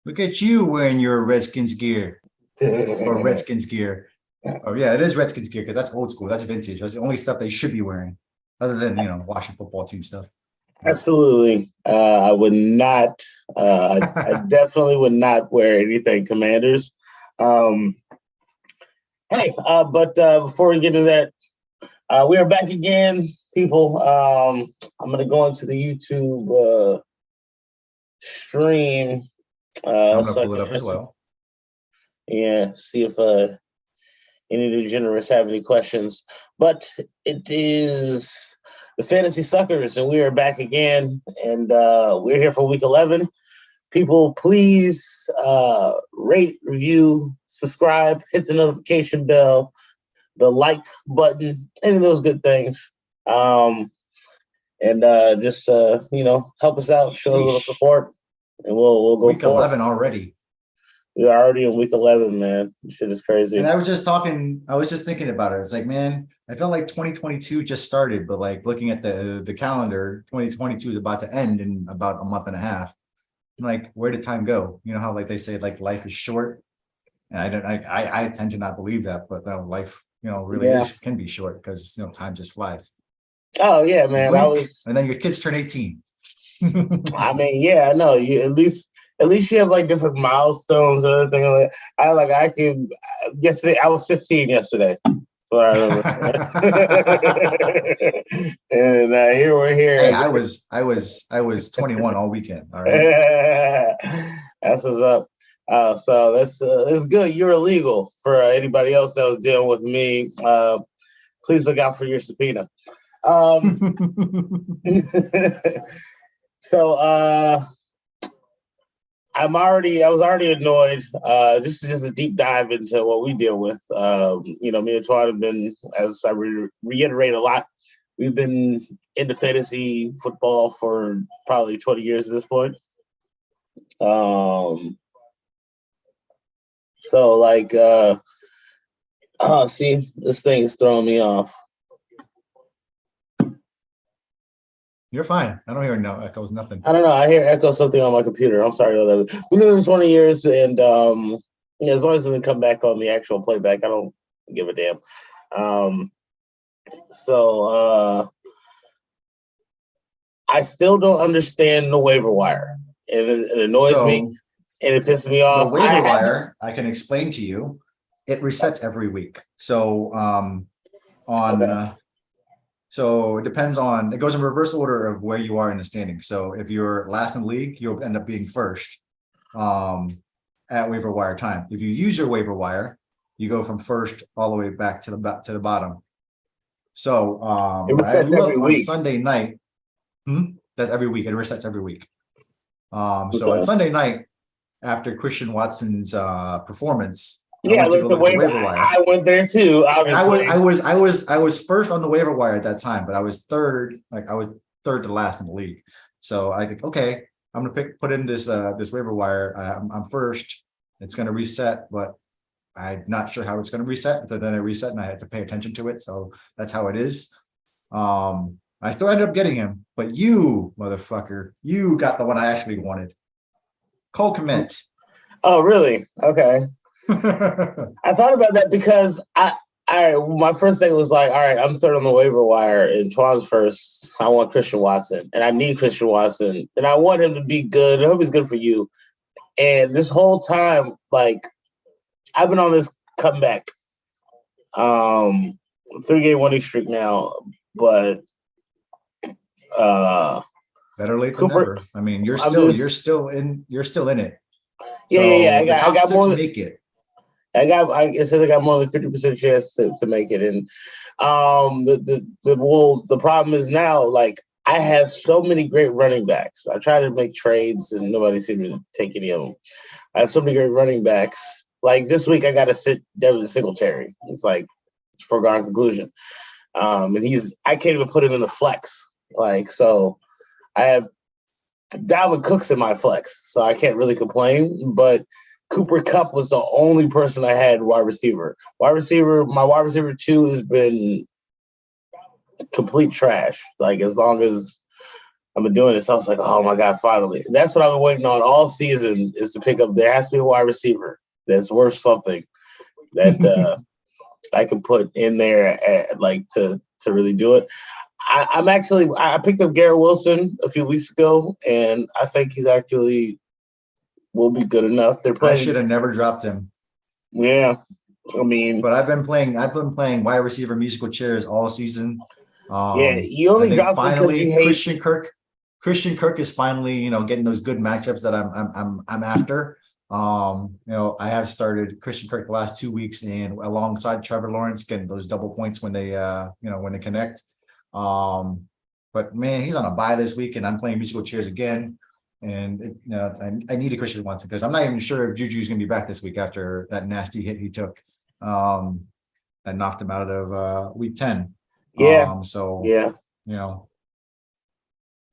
Look at you wearing your Redskins gear or Redskins gear. Oh yeah, it is Redskins gear because that's old school. That's vintage. That's the only stuff they should be wearing, other than watching football team stuff. Absolutely. I would not. I definitely would not wear anything Commanders. But before we get into that, we are back again, people. I'm going to go into the YouTube stream. I'm gonna pull it up as well. Yeah, see if any degenerates have any questions. But it is the Fantasy Suckers, and we are back again, and we're here for Week 11. People, please rate, review, subscribe, hit the notification bell, the like button, any of those good things. Just help us out, show a little support, and we'll go Week 11 already. We're already in Week 11, man. This shit is crazy. And I was just thinking about it. It's like, man, I felt like 2022 just started, but like looking at the calendar, 2022 is about to end in about a month and a half. I'm like, where did time go? You know how like they say like life is short, and I tend to not believe that, but life really can be short because time just flies. Oh yeah, man. And then your kids turn 18. I mean, yeah, I know. You at least you have like different milestones or anything like yesterday I was 15 yesterday. What I remember. And here we're here. Hey, I was 21 all weekend. All right. That's what's up. So that's good. You're illegal for anybody else that was dealing with me. Please look out for your subpoena. So I was already annoyed. Just a deep dive into what we deal with. Me and Twan have been, as I reiterate a lot, we've been into fantasy football for probably 20 years at this point. See, this thing is throwing me off. You're fine. I don't hear no echoes, nothing. I don't know. I hear echo something on my computer. I'm sorry about that. We've been doing 20 years, and as long as it doesn't come back on the actual playback, I don't give a damn. I still don't understand the waiver wire. It annoys me, and it pisses me off. The waiver wire, I can explain to you. It resets every week. So So it depends on, it goes in reverse order of where you are in the standing. So if you're last in the league, you'll end up being first at waiver wire time. If you use your waiver wire, you go from first all the way back to the bottom. So it resets every week. On Sunday night. That's every week. It resets every week. So on Sunday night, after Christian Watson's performance, I went to the waiver wire. I went there too. Obviously, I was first on the waiver wire at that time, but I was third. Like I was third to last in the league. So I think, okay, I'm gonna put in this waiver wire. I'm first. It's gonna reset, but I'm not sure how it's gonna reset. But then it reset, and I had to pay attention to it. So that's how it is. I still ended up getting him, but you motherfucker, you got the one I actually wanted. Cole Kmet. Oh, really? Okay. I thought about that because my first thing was like, all right, I'm third on the waiver wire and Twan's first. I want Christian Watson and I need Christian Watson and I want him to be good. I hope he's good for you. And this whole time, like, I've been on this comeback 3-game winning streak now, but better late than never. I mean, you're still in it. So yeah. I got more to make it. I got more than 50% chance to make it. And the problem is now, like, I have so many great running backs. I try to make trades and nobody seemed to take any of them. I have so many great running backs. Like this week, I got to sit Devin Singletary. It's like foregone conclusion. And I can't even put him in the flex. Like, so I have Dalvin Cook's in my flex, so I can't really complain. But Cooper Kupp was the only person I had wide receiver. My wide receiver 2 has been complete trash. Like as long as I've been doing this. I was like, oh my God, finally. That's what I've been waiting on all season is to pick up. There has to be a wide receiver that's worth something that I can put in there to really do it. I picked up Garrett Wilson a few weeks ago, and I think he's actually will be good enough. They're I playing. should have never dropped him. Yeah. I mean, but I've been playing wide receiver musical chairs all season. Yeah, you only dropped him because you hate Christian Kirk is finally, getting those good matchups that I'm after. I have started Christian Kirk the last 2 weeks and alongside Trevor Lawrence getting those double points when they when they connect. But man, he's on a bye this week and I'm playing musical chairs again. And I need a Christian Watson because I'm not even sure if Juju's going to be back this week after that nasty hit he took that knocked him out of week 10. Yeah. Yeah.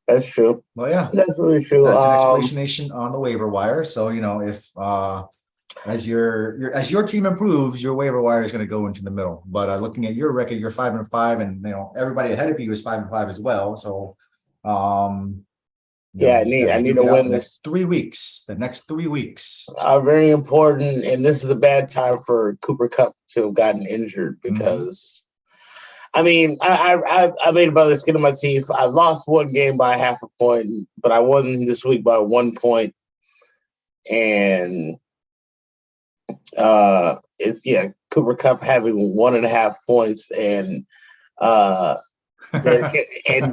That's true. Well, yeah, that's really true. That's an explanation on the waiver wire. So, if as your team improves, your waiver wire is going to go into the middle. But looking at your record, you're 5-5, and everybody ahead of you is 5-5 as well. So, I need to win this 3 weeks. The next 3 weeks are very important, and this is a bad time for Cooper Kupp to have gotten injured because, I mean, I made it by the skin of my teeth. I lost one game by 0.5 point, but I won this week by 1 point, and it's Cooper Kupp having 1.5 points, and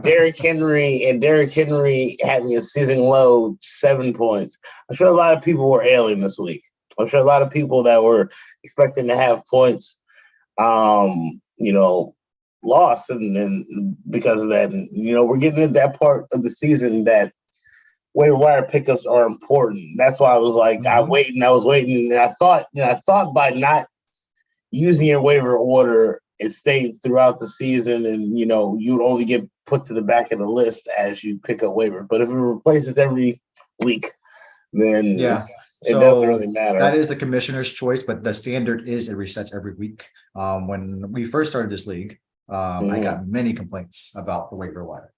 Derrick Henry having a season low 7 points. I'm sure a lot of people were ailing this week. I'm sure a lot of people that were expecting to have points, lost and because of that. And, we're getting at that part of the season that waiver wire pickups are important. That's why I was like, I was waiting, and I thought by not using your waiver order, it stayed throughout the season, and you'd only get put to the back of the list as you pick up waiver. But if it replaces every week, then it doesn't really matter. That is the commissioner's choice, but the standard is it resets every week. When we first started this league, I got many complaints about the waiver wire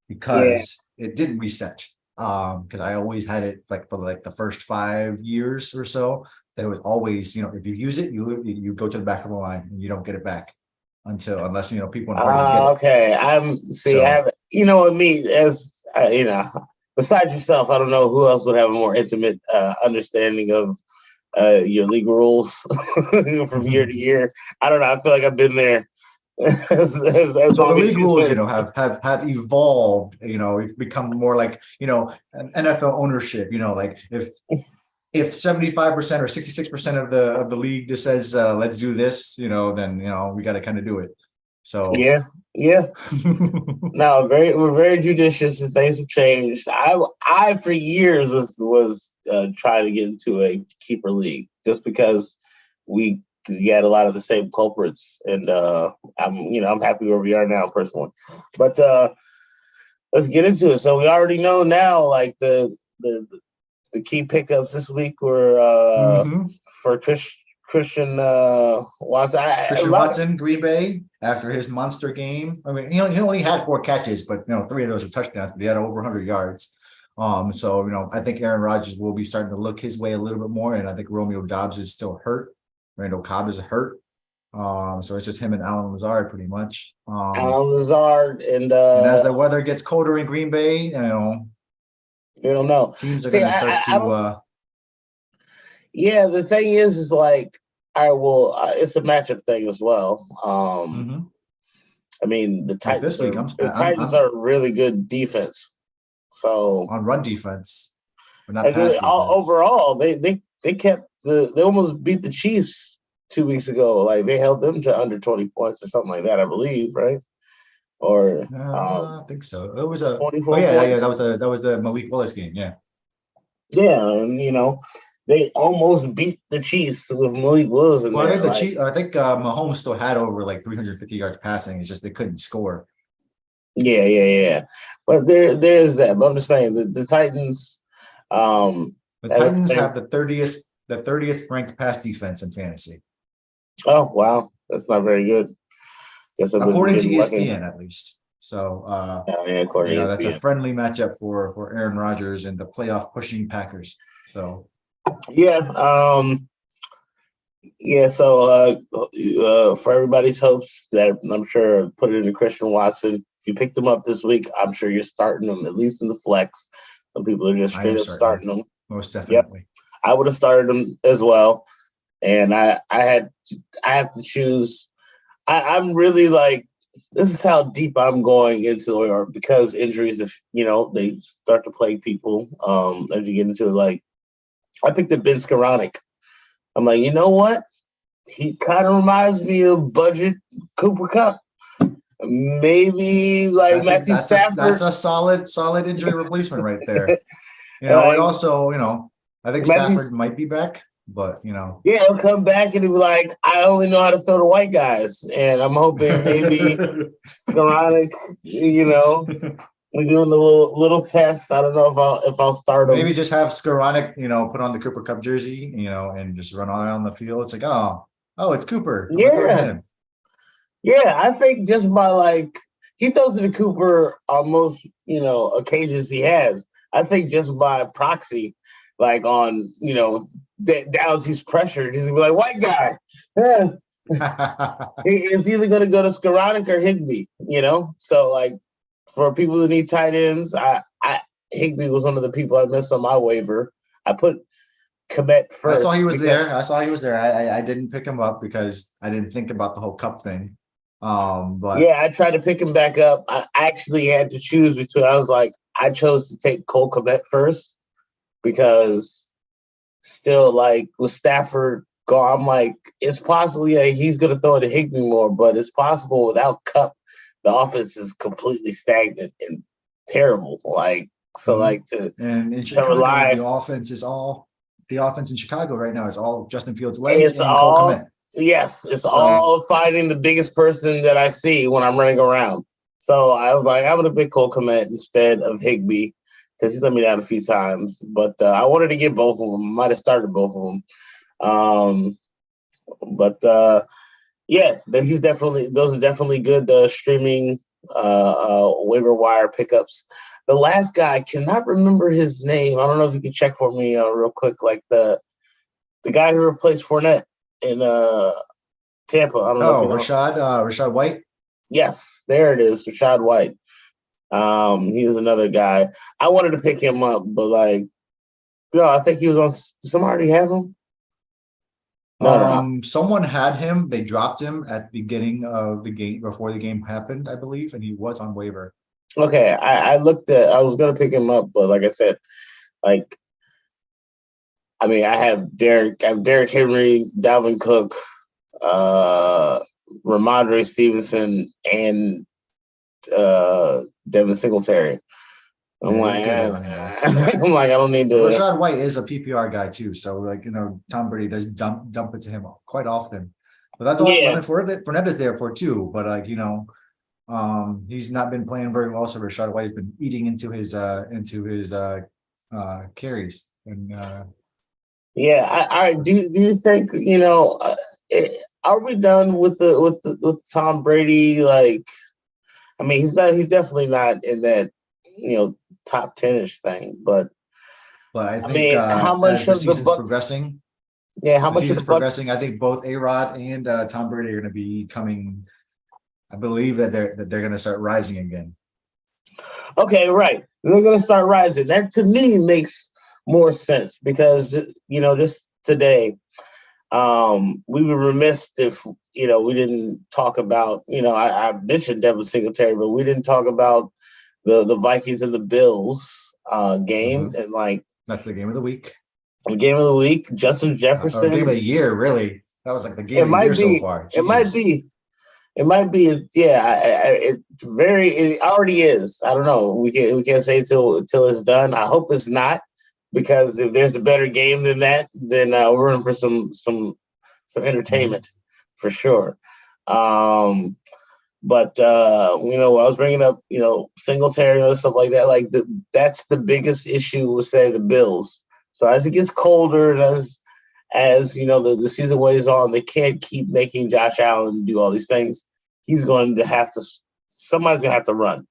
because it didn't reset. Because I always had it for the first 5 years or so. There was always, if you use it, you go to the back of the line and you don't get it back unless people in front of you get it. Okay, besides yourself, I don't know who else would have a more intimate understanding of your legal rules from year to year. I don't know. I feel like I've been there. So the league rules, have evolved. It's become more like an NFL ownership. If 75% or 66% of the league just says let's do this, then we got to kind of do it. So yeah. No, we're very judicious and things have changed. I for years was trying to get into a keeper league just because we had a lot of the same culprits, and I'm happy where we are now personally. But let's get into it. So we already know now, like the key pickups this week were for Christian Watson. Watson, Green Bay, after his monster game. I mean, he only had 4 catches, but 3 of those were touchdowns. But he had over 100 yards. So I think Aaron Rodgers will be starting to look his way a little bit more, and I think Romeo Doubs is still hurt. Randall Cobb is hurt. So it's just him and Alan Lazard pretty much. Alan Lazard and as the weather gets colder in Green Bay, you don't know. Teams are going to start to. The thing is like it's a matchup thing as well. I mean, the Titans. The Titans are really good defense. So on run defense, but not pass defense. Overall, they kept they almost beat the Chiefs 2 weeks ago. Like they held them to under 20 points or something like that, I believe, right? Or I think so. It was a 24 that was the Malik Willis game, yeah. Yeah, and they almost beat the Chiefs with Malik Willis. Well, I think Mahomes still had over 350 yards passing. It's just they couldn't score. Yeah. But there's that. But I'm just saying the Titans. The Titans have the 30th ranked pass defense in fantasy. Oh wow, that's not very good. According to ESPN, at least. So Yeah, according to that's a ESPN. friendly matchup for Aaron Rodgers and the playoff pushing Packers. So Yeah. Yeah. So for everybody's hopes, that I'm sure put it into Christian Watson. If you picked him up this week, I'm sure you're starting him at least in the flex. Some people are just I am straight up starting him. most Yep. definitely. I would have started him as well, and I have to choose. I'm really like, this is how deep I'm going into, or because injuries, if they start to plague people. As you get into it, like I picked up Ben Skoranek. I'm like, you know what? He kind of reminds me of budget Cooper Cup. Maybe like Matthew Stafford. That's a solid injury replacement right there. And Like also, I think Matthew, Stafford might be back, but yeah, he'll come back and he'll be like, I only know how to throw to white guys, and I'm hoping maybe Skoranek, we're doing a little test. I don't know if I'll start him. Maybe just have Skoranek, put on the Cooper Cup jersey, and just run on the field. It's like, oh, it's Cooper. I'm gonna throw to him. Yeah, I think just by like he throws to the Cooper on most occasions he has. I think just by proxy, like on downs he's pressured, he's gonna be like white guy. It's either gonna go to Skoranek or Higbee. So like for people who need tight ends, I Higbee was one of the people I missed on my waiver. I put Komet first. I saw he was there. I didn't pick him up because I didn't think about the whole cup thing. But yeah, I tried to pick him back up. I actually had to choose between. I was like, I chose to take Cole Komet first because still, like with Stafford gone, I'm like, it's possible. Yeah, he's going to throw it to Higbee more, but it's possible without Cup, the offense is completely stagnant and terrible. Like so, like to and in Chicago, rely, the offense in Chicago right now is all Justin Fields' legs and Cole Komet. Yes, it's all fighting the biggest person that I see when I'm running around. So I was like, I'm going to pick Cole Komet instead of Higbee because he's let me down a few times. But I wanted to get both of them. Might have started both of them. Yeah, those are definitely good streaming waiver wire pickups. The last guy, I cannot remember his name. I don't know if you can check for me real quick, like the guy who replaced Fournette in Tampa. I don't know if you know. Rachaad White. Yes, there it is, Rachaad White. He's another guy. I wanted to pick him up, but I think he was on. Did someone already have him? No. Someone had him. They dropped him at the beginning of the game before the game happened, I believe, and he was on waiver. Okay, I was gonna pick him up, but like I said, I have Derrick Henry, Dalvin Cook, Ramondre Stevenson, and Devin Singletary. I'm like, I don't need to. Rachaad White is a PPR guy too, so Tom Brady does dump it to him quite often. But that's all. Yeah. Fournette is there for too, but he's not been playing very well. So Rachaad White has been eating into his carries. And I do you think are we done with Tom Brady? Like, he's definitely not in that top 10-ish thing, but I think how much as the season's progressing? Yeah, how much is progressing? I think both A-Rod and Tom Brady are going to be coming. I believe that they're going to start rising again. Okay, right. They're going to start rising. That to me makes more sense because just today, we were remiss if we didn't talk about I mentioned Devin Singletary, but we didn't talk about the Vikings and the Bills game. Mm-hmm. And that's the game of the week. The game of the week, Justin Jefferson. Game of the year, really. That was the game of the year so far. Jesus. It might be. Yeah, it already is. I don't know. We can't say till it's done. I hope it's not, because if there's a better game than that, then we're in for some entertainment for sure. But when I was bringing up, Singletary and stuff like that, that's the biggest issue with, say, the Bills. So as it gets colder and as the season weighs on, they can't keep making Josh Allen do all these things. He's going to have to somebody's gonna have to run.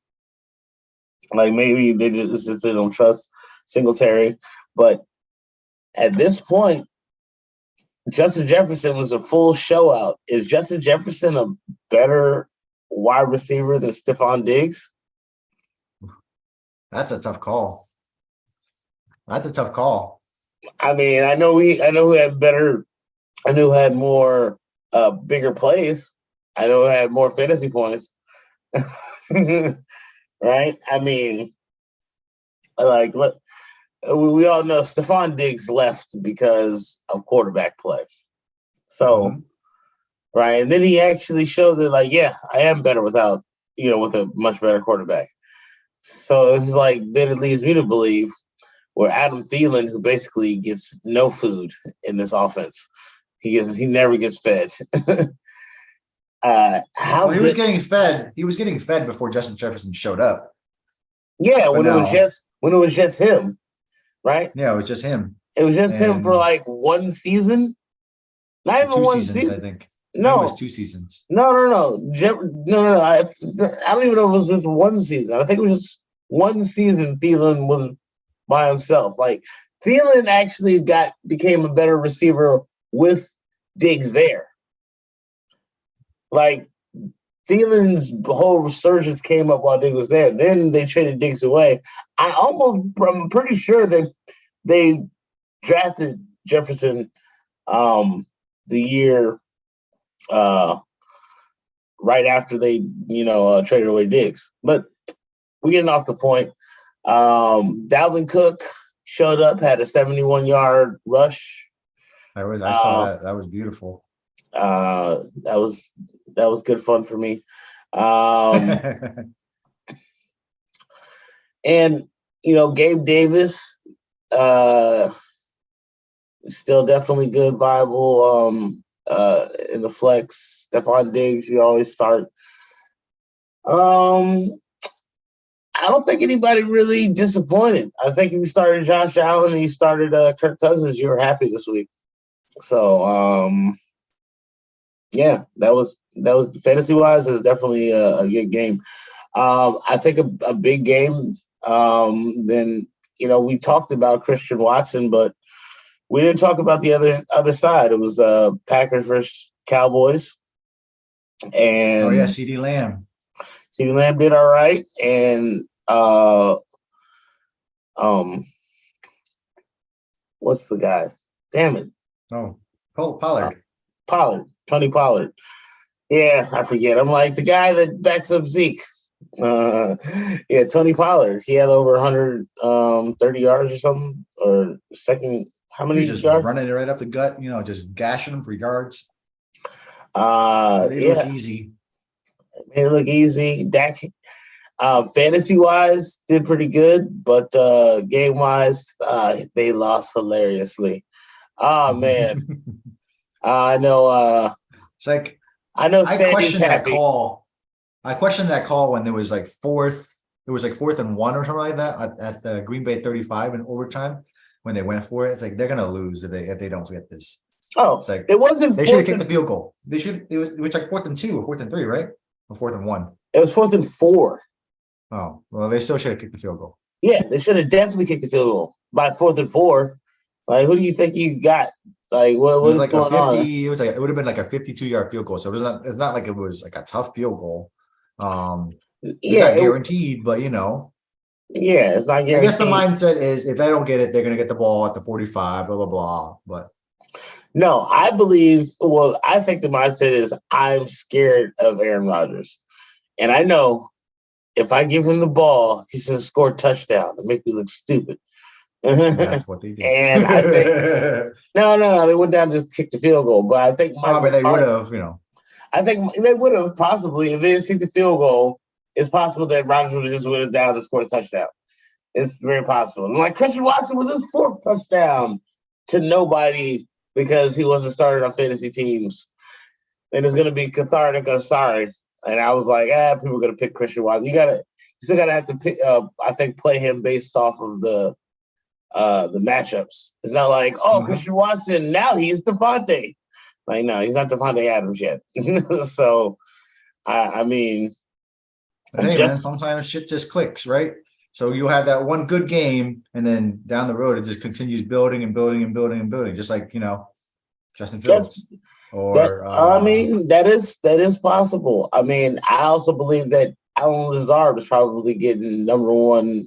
Like maybe they don't trust Singletary, but at this point, Justin Jefferson was a full show out. Is Justin Jefferson a better wide receiver than Stephon Diggs? That's a tough call. That's a tough call. I mean, I know who had better. I knew who had more bigger plays. I know who had more fantasy points. Right? I mean, like we all know Stephon Diggs left because of quarterback play. So, right, and then he actually showed that, like, yeah, I am better without, with a much better quarterback. So it's like, then it leads me to believe where Adam Thielen, who basically gets no food in this offense, he never gets fed. He was getting fed. He was getting fed before Justin Jefferson showed up. Yeah, when it was just him, right? Yeah, it was just him. It was just him for like one season. Not even 1 season. I think. No, it was 2 seasons. No. No. I don't even know if it was just 1 season. I think it was just 1 season. Thielen was by himself. Like Thielen actually became a better receiver with Diggs there. Like Thielen's whole resurgence came up while Diggs was there. Then they traded Diggs away. I'm pretty sure they drafted Jefferson the year right after they traded away Diggs. But we're getting off the point. Dalvin Cook showed up, had a 71-yard rush. I saw that. That was beautiful. That was good fun for me. And Gabe Davis, still definitely good, viable in the flex. Stephon Diggs, you always start. I don't think anybody really disappointed. I think if you started Josh Allen and you started Kirk Cousins, you were happy this week. So yeah, that was fantasy wise. Is definitely a good game. I think a big game. Then we talked about Christian Watson, but we didn't talk about the other side. It was Packers versus Cowboys, and CeeDee Lamb. CeeDee Lamb did all right, and what's the guy? Damn it! Oh, Pollard. Tony Pollard. Yeah, I forget. I'm like the guy that backs up Zeke. Tony Pollard. He had over 130 yards or something, or second. How many just yards? Running it right up the gut, just gashing them for yards. Look easy. Made it look easy. Dak, fantasy wise, did pretty good, but game wise, they lost hilariously. Oh man. I know. It's like I know. I questioned that call. I questioned that call when there was like fourth. It was like 4th and 1 or something like that at the Green Bay 35 in overtime when they went for it. It's like they're gonna lose if they don't get this. Oh, it's like it wasn't. They should have kicked the field goal. They should. It was like 4th and 2 or 4th and 3, right? Or 4th and 1. It was 4th and 4. Oh well, they still should have kicked the field goal. Yeah, they should have definitely kicked the field goal by 4th and 4. Like, who do you think you got? Like, what was like going on? It would have been like a 52-yard field goal. So it's not like it was like a tough field goal. It's not guaranteed, but yeah, it's not guaranteed. I guess the mindset is if I don't get it, they're gonna get the ball at the 45, blah blah blah. But no, I think the mindset is I'm scared of Aaron Rodgers, and I know if I give him the ball, he's gonna score a touchdown and make me look stupid. That's what they did. And I think no, they went down and just kicked the field goal. But I think they would have, I think they would have possibly if they just kicked the field goal. It's possible that Rodgers would have just went down and scored a touchdown. It's very possible. And like Christian Watson with his 4th touchdown to nobody because he wasn't started on fantasy teams. And it's gonna be cathartic. I'm sorry. And I was like, people are gonna pick Christian Watson. You still gotta have to pick I think play him based off of the matchups. It's not like, Christian Watson, now he's Devontae. Like, no, he's not Devontae Adams yet. So I mean, But hey, man, sometimes shit just clicks, right? So you have that one good game, and then down the road, it just continues building and building and building and building, just like, Justin Fields. That Or I mean, that is possible. I mean, I also believe that Alan Lazard was probably getting number one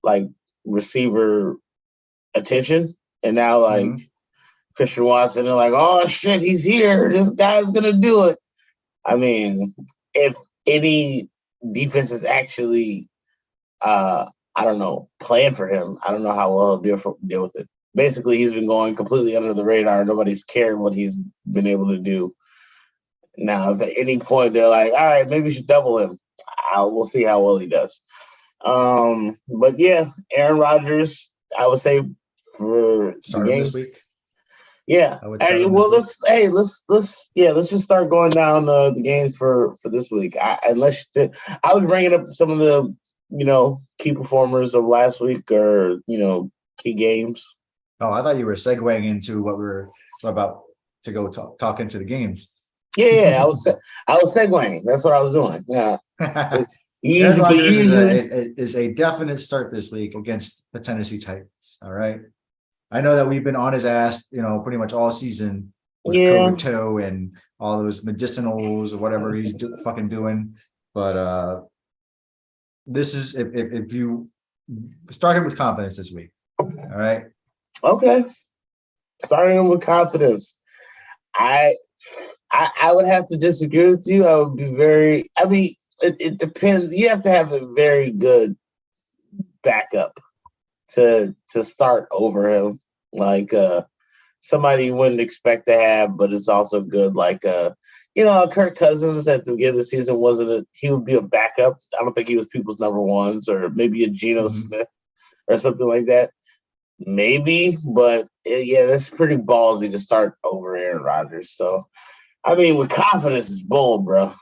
like receiver attention, and now like mhm. Christian Watson, they're like, oh shit, he's here. This guy's gonna do it. I mean, if any defense is actually I don't know, playing for him, I don't know how well he'll deal with it. Basically, he's been going completely under the radar. Nobody's cared what he's been able to do. Now, if at any point they're like, all right, maybe we should double him, we'll see how well he does. But yeah, Aaron Rodgers, I would say for the Start him this games. week. Yeah. I would start him Well, this week. let's just start going down the games for this week. I was bringing up some of the key performers of last week, or key games. Oh, I thought you were segueing into what we were about to go talk into the games. Yeah, I was segueing. That's what I was doing. Yeah. Aaron Rodgers is a definite start this week against the Tennessee Titans. All right. I know that we've been on his ass, pretty much all season with COVID toe and all those medicinals or whatever he's fucking doing. But this is if you start him with confidence this week. All right. Okay. Starting him with confidence. I would have to disagree with you. I would be it depends. You have to have a very good backup to start over him, like somebody you wouldn't expect to have, but it's also good. Like Kirk Cousins at the beginning of the season he would be a backup. I don't think he was people's number ones, or maybe a Geno Smith or something like that. Maybe, but that's pretty ballsy to start over Aaron Rodgers. So, I mean, with confidence, it's bold, bro.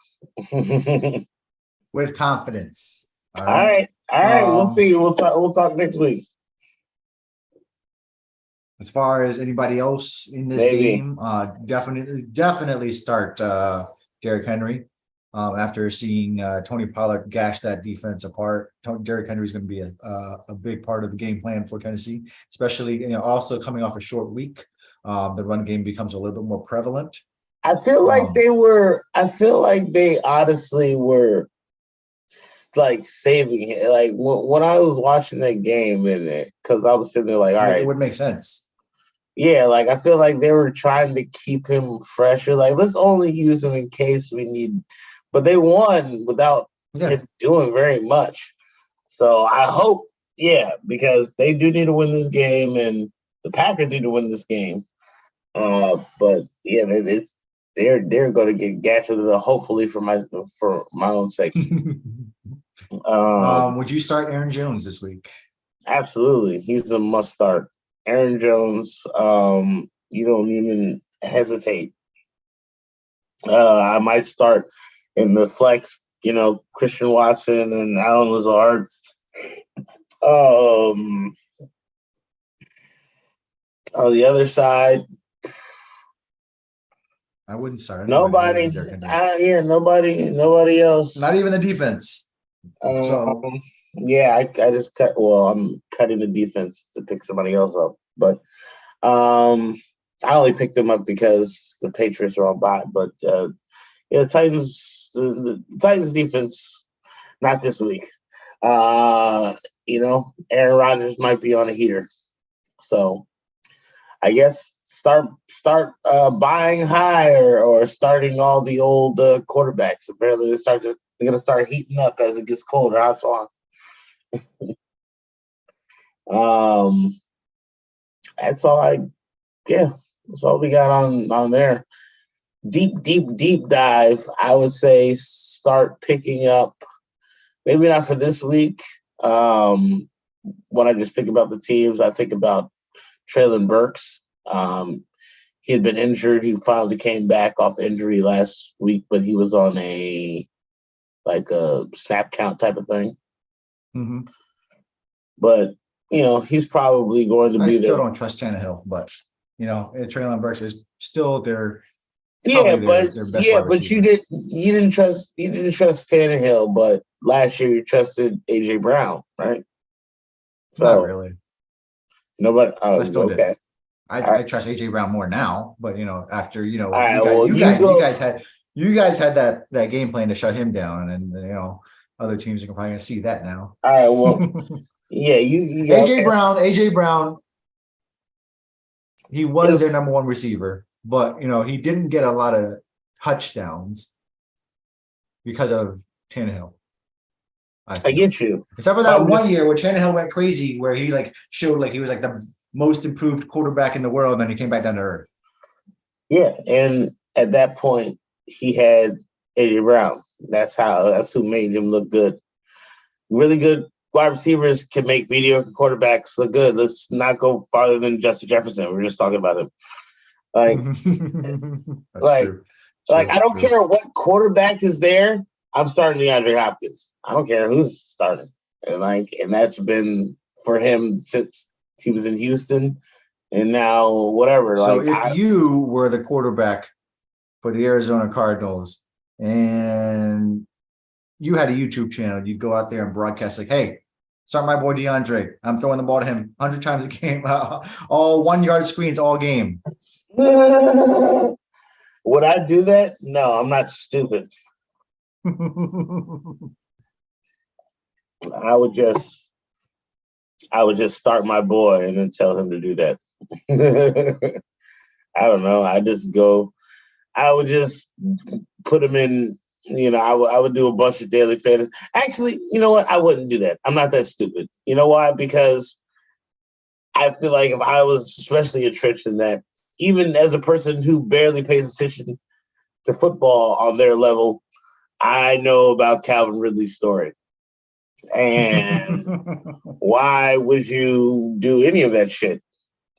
With confidence. All right. We'll see. We'll talk next week. As far as anybody else in this game, definitely start Derrick Henry. After seeing Tony Pollard gash that defense apart, Derrick Henry is going to be a big part of the game plan for Tennessee, especially also coming off a short week. The run game becomes a little bit more prevalent. I feel like they honestly were like saving it. Like when I was watching that game, because I was sitting there like, all right, it would make sense. Yeah, like I feel like they were trying to keep him fresher. Like, let's only use him in case we need. But they won without him doing very much. So I hope, because they do need to win this game, and the Packers need to win this game. But they're going to get gashed with it, hopefully for my own sake. Would you start Aaron Jones this week? Absolutely, he's a must start. Aaron Jones, you don't even hesitate. I might start in the flex, Christian Watson and Alan Lazard. On the other side, I wouldn't start nobody. Nobody else. Not even the defense. I just cut. Well, I'm cutting the defense to pick somebody else up, but I only picked them up because the Patriots are on bye. But the Titans, the Titans defense, not this week. Aaron Rodgers might be on a heater, so I guess start buying high or starting all the old quarterbacks. Apparently, they're going to start heating up as it gets colder. That's all. That's all that's all we got on there. Deep dive. I would say start picking up. Maybe not for this week. When I just think about the teams, I think about Treylon Burks. He had been injured. He finally came back off injury last week, but he was on a snap count type of thing. Mm-hmm. But he's probably going to be there. I still don't trust Tannehill, but Treylon Burks is still their Yeah, their best wide you receiver. didn't trust Tannehill, but last year you trusted AJ Brown, right? Not So really. nobody. I Oh, still did. okay. All I right. trust AJ Brown more now, but after All right. Well, you you go. guys had that game plan to shut him down, and other teams are probably gonna see that now. All right. Well, yeah. You go. Okay. AJ Brown, he was their It's, number one receiver, but he didn't get a lot of touchdowns because of Tannehill. I I feel. get you. Except for But that I'm one just year where Tannehill went crazy, where he showed he was the most improved quarterback in the world, and then he came back down to earth. yeah. And at that point, he had AJ Brown. That's who made him look good. Really good wide receivers can make mediocre quarterbacks look good. Let's not go farther than Justin Jefferson. We're just talking about him. Like, That's like, true. I don't True. care what quarterback is there. I'm starting DeAndre Hopkins. I don't care who's starting. And that's been for him since he was in Houston, and now whatever. So if you were the quarterback for the Arizona Cardinals and you had a YouTube channel, you'd go out there and broadcast hey, start my boy DeAndre. I'm throwing the ball to him 100 times a game, all 1 yard screens all game. would I do that? No, I'm not stupid. I would just start my boy and then tell him to do that. I don't know. I would just put him in, I would do a bunch of daily fantasy. Actually, you know what? I wouldn't do that. I'm not that stupid. You know why? Because I feel like if I was especially entrenched in that, even as a person who barely pays attention to football on their level, I know about Calvin Ridley's story. And why would you do any of that shit?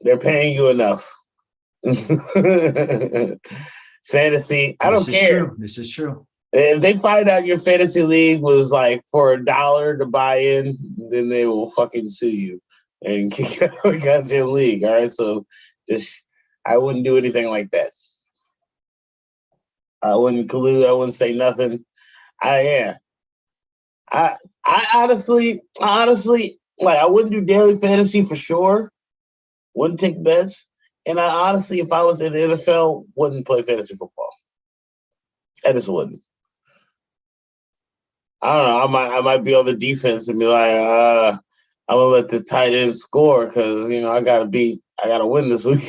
They're paying you enough. Fantasy, I don't care. This is true. If they find out your fantasy league was for $1 to buy in, then they will fucking sue you and kick you out of the goddamn league. All right, so I wouldn't do anything like that. I wouldn't collude. I wouldn't say nothing. I honestly, I wouldn't do daily fantasy for sure. Wouldn't take bets. And I honestly, if I was in the NFL, wouldn't play fantasy football. I just wouldn't. I don't know. I might be on the defense and be I'm gonna let the tight end score because I gotta win this week.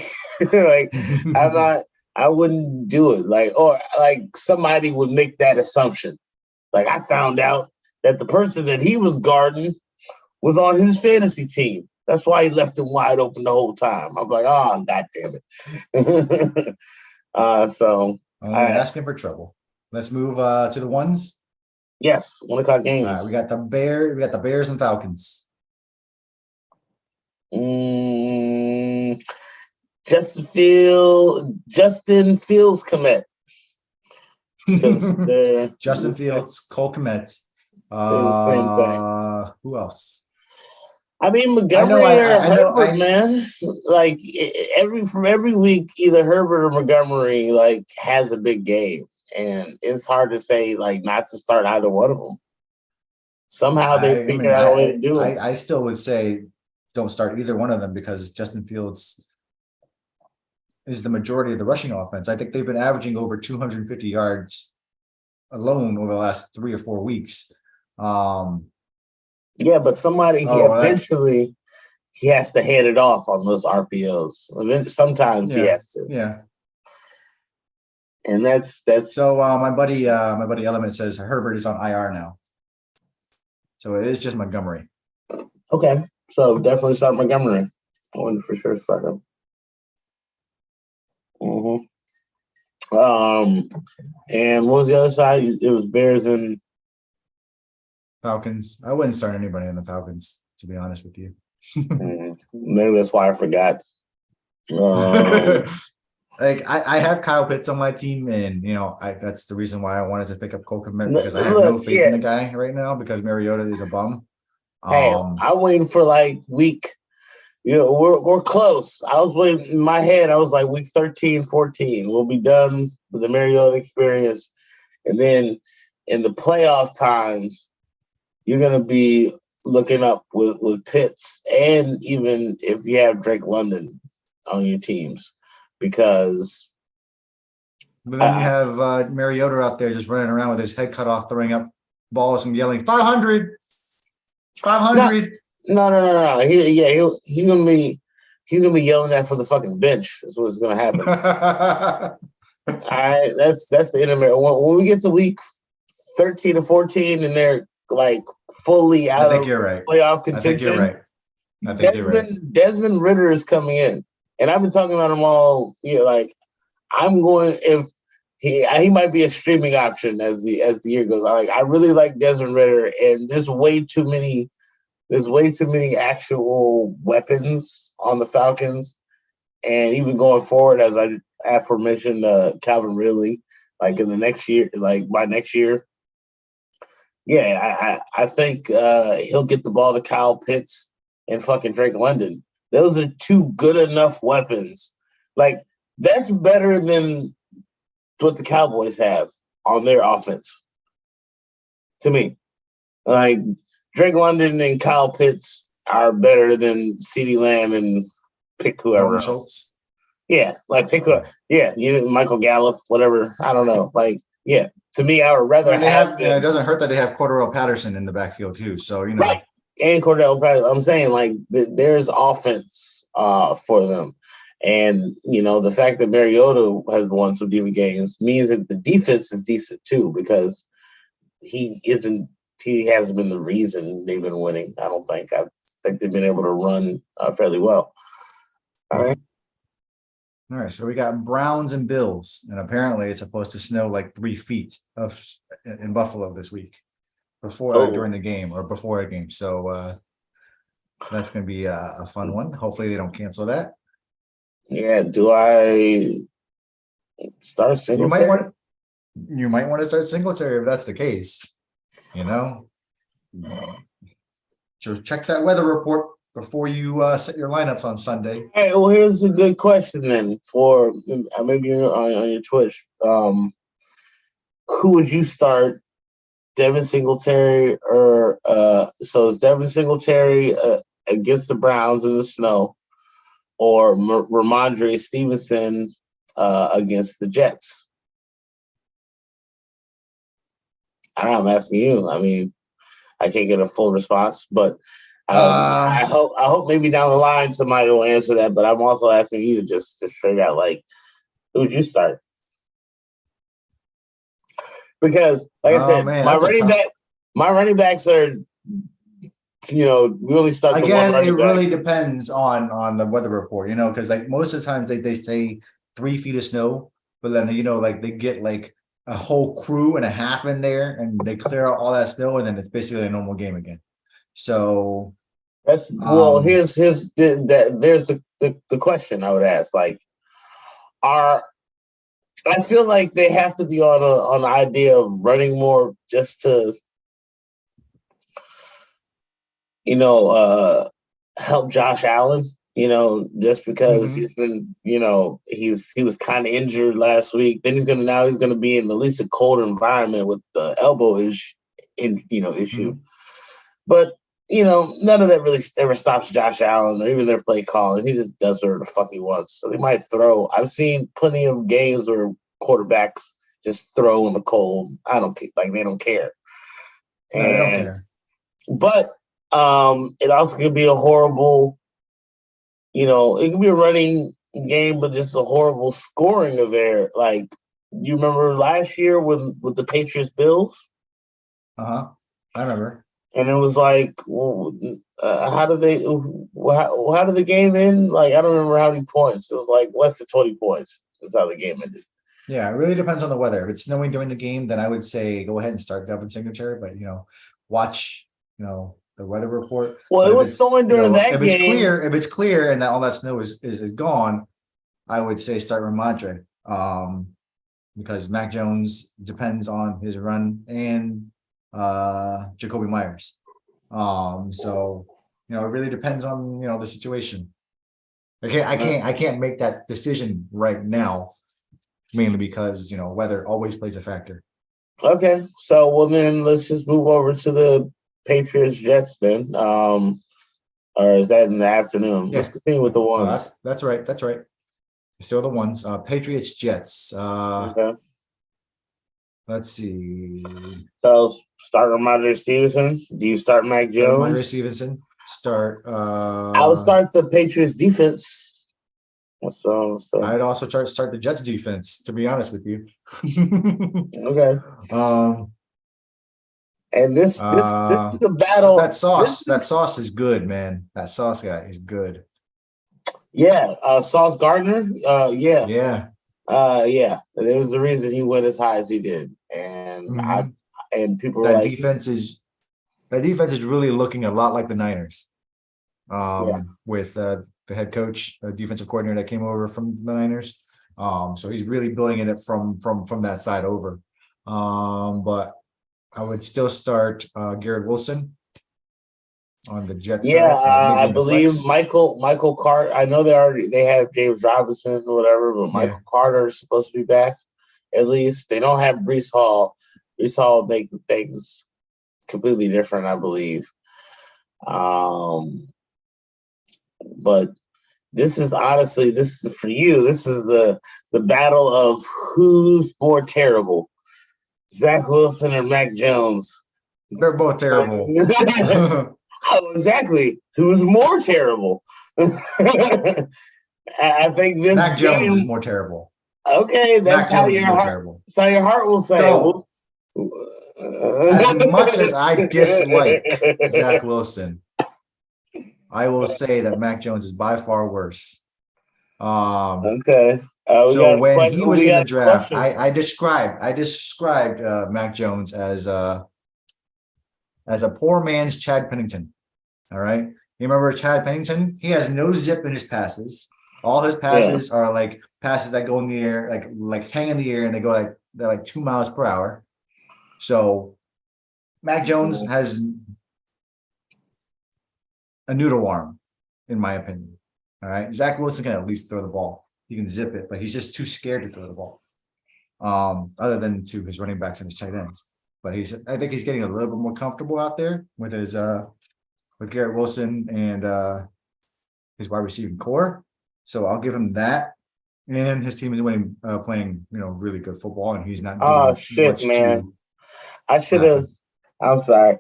I wouldn't do it. Or somebody would make that assumption. I found out that the person that he was guarding was on his fantasy team. That's why he left him wide open the whole time. I'm oh, God damn it. Asking for trouble. Let's move to the ones. Yes, 1 o'clock games. All right, we got the Bears and Falcons. Justin Fields commit. Justin Fields, Cole Kmet. Who else? I mean, Montgomery or Herbert, man. Every week, either Herbert or Montgomery has a big game, and it's hard to say not to start either one of them. Somehow they figured out a way to do it. I still would say don't start either one of them because Justin Fields is the majority of the rushing offense. I think they've been averaging over 250 yards alone over the last 3 or 4 weeks. Yeah, but eventually he has to hand it off on those RPOs. And then sometimes he has to. Yeah. And that's so my buddy Element says Herbert is on IR now. So it is just Montgomery. Okay. So definitely start Montgomery. I wouldn't for sure start him. Mm-hmm. And what was the other side? It was Bears and Falcons. I wouldn't start anybody in the Falcons, to be honest with you. Maybe that's why I forgot. I have Kyle Pitts on my team, and that's the reason why I wanted to pick up Cole Kmet because I have no faith in the guy right now because Mariota is a bum. Hey, I'm waiting for week we're close. I was waiting in my head. I was like week 13, 14. We'll be done with the Mariota experience. And then in the playoff times, you're gonna be looking up with Pitts, and even if you have Drake London on your teams, because But then you have Mariota out there just running around with his head cut off, throwing up balls and yelling 500, no, 500. no. He's gonna be yelling that for the fucking bench. That's what's gonna happen. All right, that's the internet. When we get to week 13 or 14, and they're like fully I out think of you're right. playoff I think you're contention, right. I think you're right. Desmond Ritter is coming in, and I've been talking about him all year. Like I'm going if he might be a streaming option as the year goes on. Like I really like Desmond Ritter, and there's way too many actual weapons on the Falcons, and even going forward, as I aforementioned, Calvin Ridley, like in the next year, like by next year. Yeah, I think he'll get the ball to Kyle Pitts and fucking Drake London. Those are two good enough weapons. Like that's better than what the Cowboys have on their offense. To me, like Drake London and Kyle Pitts are better than CeeDee Lamb and pick whoever else. Schultz. Yeah, like pick whoever. Yeah, Michael Gallup, whatever. I don't know. Like, yeah, to me, I would rather have. It doesn't hurt that they have Cordero Patterson in the backfield too. So right. And Cordell Patterson. I'm saying like there's offense for them, and the fact that Mariota has won some decent games means that the defense is decent too, because he hasn't been the reason they've been winning. I don't think. I think they've been able to run fairly well. All right. All right, so we got Browns and Bills, and apparently it's supposed to snow like 3 feet in Buffalo this week during the game or before a game. So that's going to be a fun one. Hopefully they don't cancel that. Yeah. Do I start Singletary? You might want to start Singletary if that's the case. So check that weather report before you set your lineups on Sunday. All right, well, here's a good question then for maybe on your Twitch. Who would you start, Devin Singletary or so is Devin Singletary against the Browns in the snow, or Ramondre Stevenson against the Jets? I don't know, I'm asking you. I mean, I can't get a full response, but I hope maybe down the line somebody will answer that. But I'm also asking you to just straight out, like, who would you start? Because, like I said, my running backs are, we only start again. It really depends on the weather report, because like most of the times they say 3 feet of snow, but then like they get like a whole crew and a half in there, and they clear out all that snow, and then it's basically a normal game again. So that's here's there's the question I would ask. Like, I feel like they have to be on the idea of running more just to help Josh Allen, just because he's been, he was kind of injured last week. Then he's gonna be in at least a cold environment with the elbow issue. But none of that really ever stops Josh Allen or even their play calling. He just does whatever the fuck he wants. So they might throw. I've seen plenty of games where quarterbacks just throw in the cold. I don't care. Like, they don't care. No, they don't care. But it also could be a horrible, it could be a running game, but just a horrible scoring affair. Like, you remember last year with the Patriots Bills? I remember. And it was like, how did the game end? Like, I don't remember how many points. It was like less than 20 points. That's how the game ended. Yeah, it really depends on the weather. If it's snowing during the game, then I would say go ahead and start Devin Singletary. But watch the weather report. Well, but it was snowing during that game. If it's clear and that all that snow is gone, I would say start Ramondre. Because Mac Jones depends on his run and Jacoby Myers. So it really depends on the situation. I can't make that decision right now, mainly because weather always plays a factor. Okay, so well then let's just move over to the Patriots Jets then. Or is that in the afternoon? Let's Yeah, continue with the ones. that's right. That's right. Still the ones. Patriots Jets. Okay. Let's see. So start Ramondre Stevenson. Do you start Mac Ramondre Jones? Stevenson. Start. I would start the Patriots defense. I'd also start the Jets defense, to be honest with you. Okay. um And this is a battle. that sauce is good, man. That sauce guy is good. Sauce Gardner. Yeah. Yeah. Yeah. There was the reason he went as high as he did. And Mhm. people were That like, defense is really looking a lot like the Niners. yeah. With the head coach, defensive coordinator that came over from the Niners. So he's really building it from that side over. But I would still start Garrett Wilson on the Jets Yeah, side, maybe I in the believe flex. Michael Carter. I know they have James Robinson or whatever, but Yeah. Michael Carter is supposed to be back. At least they don't have Brees Hall. Brees Hall make things completely different, I believe. But this is for you. This is the battle of who's more terrible, Zach Wilson or Mac Jones. They're both terrible. Oh, exactly. Who's more terrible? I think this Mac Jones is game. more terrible. Okay, Mac Jones is more terrible. that's how your heart will say. So, as much as I dislike Zach Wilson, I will say that Mac Jones is by far worse. Okay. So when he was in the draft, question. I described Mac Jones as a poor man's Chad Pennington. All right. You remember Chad Pennington? He has no zip in his passes. All his passes are like passes that go in the air, like hang in the air, and they're like 2 miles per hour. So Mac Jones has a noodle arm, in my opinion. All right. Zach Wilson can at least throw the ball. He can zip it, but he's just too scared to throw the ball. Other than to his running backs and his tight ends. But I think he's getting a little bit more comfortable out there with his with Garrett Wilson and his wide receiving core. So I'll give him that. And his team is playing really good football, and he's not doing Shit, much man. to I should have. I'm sorry.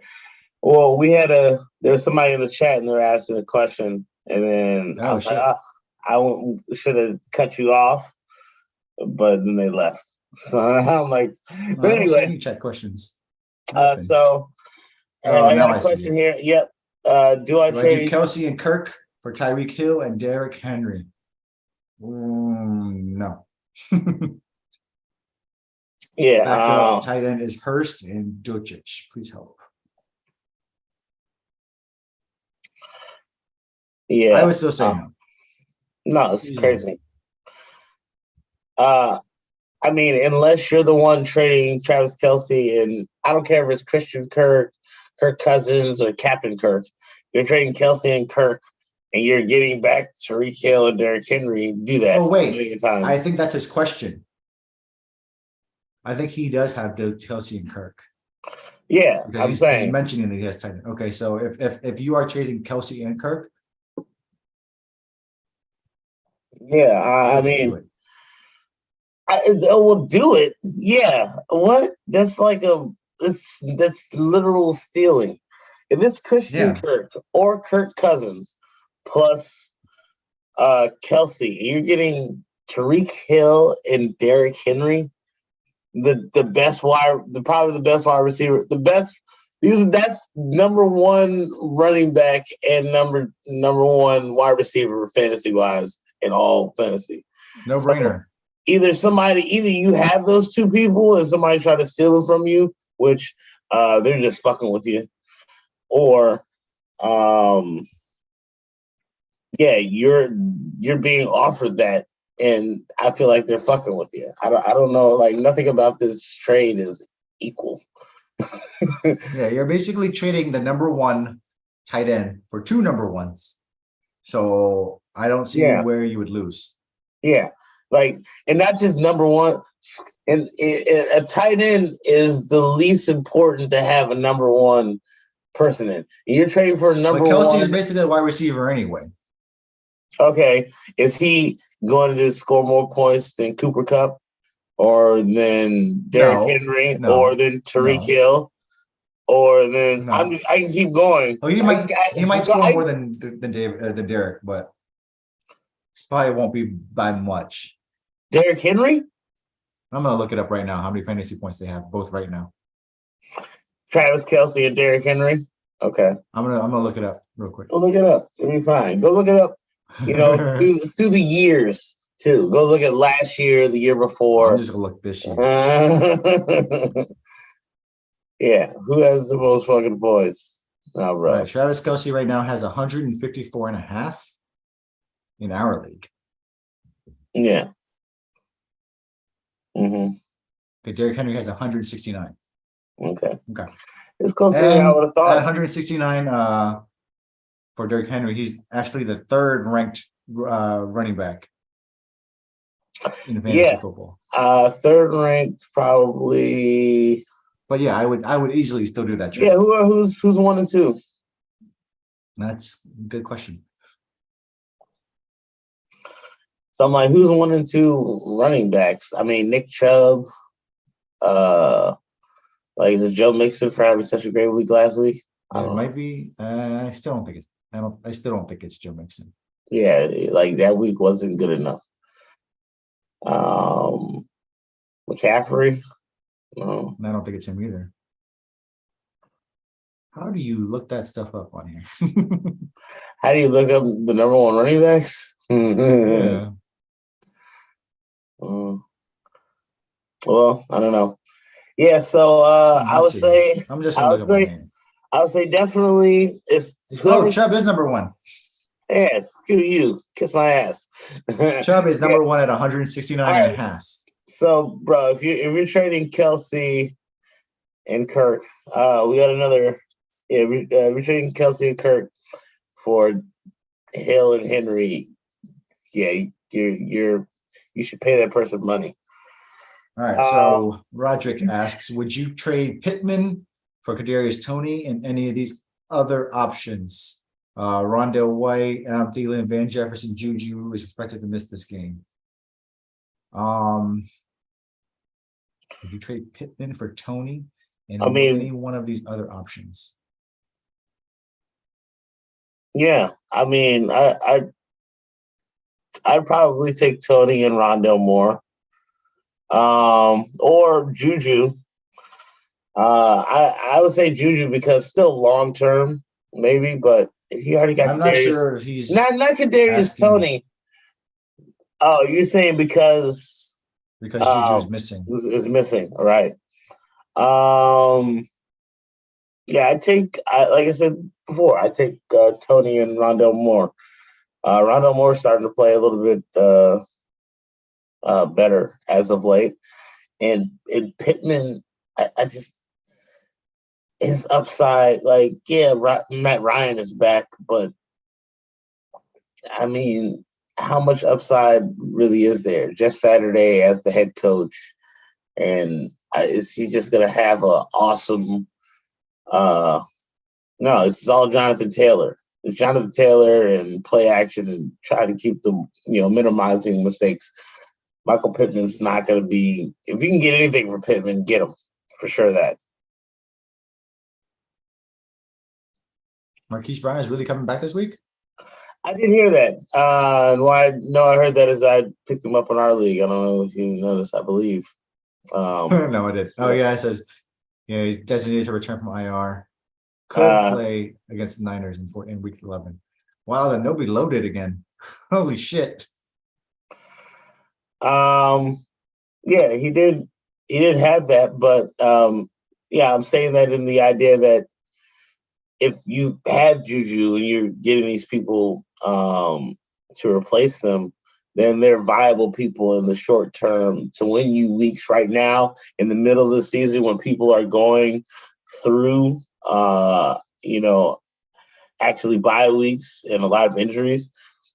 Well, there's somebody in the chat and they're asking a question, and then I was like, I should have cut you off, but then they left. So I'm like, but I don't see anyway. any chat questions. So I got a question here. Yep. Do I do Kelsey and Kirk for Tyreek Hill and Derrick Henry? No. Yeah. Backup tight end is Hurst and Docic. Please help. Yeah. I would still say no. No, it's crazy. I mean, unless you're the one trading Travis Kelce, and I don't care if it's Christian Kirk, Kirk Cousins, or Captain Kirk. If you're trading Kelce and Kirk, and you're getting back Tyreek Hill and Derrick Henry, do that. Oh wait, I think that's his question. I think he does have Kelce and Kirk. Yeah, because he's mentioning that he has tight end. Okay, so if you are chasing Kelce and Kirk, yeah, I mean. I will do it. Yeah. What? That's like that's literal stealing. If it's Christian Kirk or Kirk Cousins plus Kelce, you're getting Tyreek Hill and Derrick Henry, probably the best wide receiver, that's number one running back and number one wide receiver fantasy wise in all fantasy. No brainer. Either you have those two people and somebody try to steal them from you, which they're just fucking with you, or you're being offered that, and I feel like they're fucking with you. I don't know, like nothing about this trade is equal. Yeah, you're basically trading the number one tight end for two number ones. So I don't see Yeah. where you would lose. Yeah. Like, and not just number one. And a tight end is the least important to have a number one person in. You're trading for a number But Kelsey is one. basically a wide receiver anyway. Okay. Is he going to score more points than Cooper Cup or than Derrick No, Henry or no, than Tariq no, Hill? Or then no. I can keep going. Oh, he might score more than Dave than Derek, but probably won't be by much. Derrick Henry, I'm gonna look it up right now. How many fantasy points they have both right now? Travis Kelsey, and Derrick Henry. Okay, I'm gonna look it up real quick. go look it up. It'll be fine. Go look it up. Through the years too. Go look at last year, the year before. I'm just gonna look this year. Yeah, who has the most fucking points? Oh, bro. All right, Travis Kelsey right now has 154 and a half in our league. Yeah. Mm-hmm. Okay, Derrick Henry has 169. Okay. Okay. It's closer than I would have At thought. 169 for Derrick Henry, he's actually the third ranked running back in fantasy football. Third ranked probably. But yeah, I would easily still do that trade. Yeah, who's 1 and 2? That's a good question. So I'm like, who's 1 and 2 running backs? I mean, Nick Chubb. Like, is it Joe Mixon for having such a great week last week? It might be. I still don't think it's. I still don't think it's Joe Mixon. Yeah, like that week wasn't good enough. McCaffrey. No. And I don't think it's him either. How do you look that stuff up on here? How do you look up the number 1 running backs? Yeah. Well, I don't know. Yeah, so I would say I'm just gonna look up my name. I would say definitely if whoever. Chubb is number 1. Yes, screw you. Kiss my ass. Chubb is number 1 at 169 and a half. So, bro, if you're trading Kelsey and Kirk, we got another. Yeah, we're trading Kelsey and Kirk for Hill and Henry. Yeah, you should pay that person money. All right. So Roderick asks, would you trade Pittman for Kadarius Toney and any of these other options? Rondell White, Adam Thielen, Van Jefferson, Juju is expected to miss this game. Would you trade Pittman for Toney and any one of these other options? Yeah, I mean, I'd probably take Toney and Rondell Moore, or Juju. I would say Juju because still long term maybe, but if he already got, I'm not sure if he's not Kadarius Toney. Oh, you're saying because Juju is missing. Is missing, right? Yeah, like I said before, I take Toney and Rondell Moore. Rondell Moore starting to play a little bit better as of late, and Pittman, I just his upside, like Matt Ryan is back, but I mean, how much upside really is there? Jeff Saturday as the head coach, and is he just gonna have an awesome? No, it's all Jonathan Taylor. It's Jonathan Taylor and play action and try to keep them, minimizing mistakes. Michael Pittman's not going to be. If you can get anything for Pittman, get him for sure. That Marquise Brown is really coming back this week. I did hear that. And why? No, I heard that as I picked him up in our league. I don't know if you noticed. I believe. No, I did. Oh yeah, it says he's designated to return from IR. Could play against the Niners in week 11. Wow, then nobody loaded again. Holy shit. Yeah, he did have that, but yeah, I'm saying that in the idea that if you have Juju and you're getting these people to replace them, then they're viable people in the short term to win you weeks right now in the middle of the season when people are going through actually bye weeks and a lot of injuries.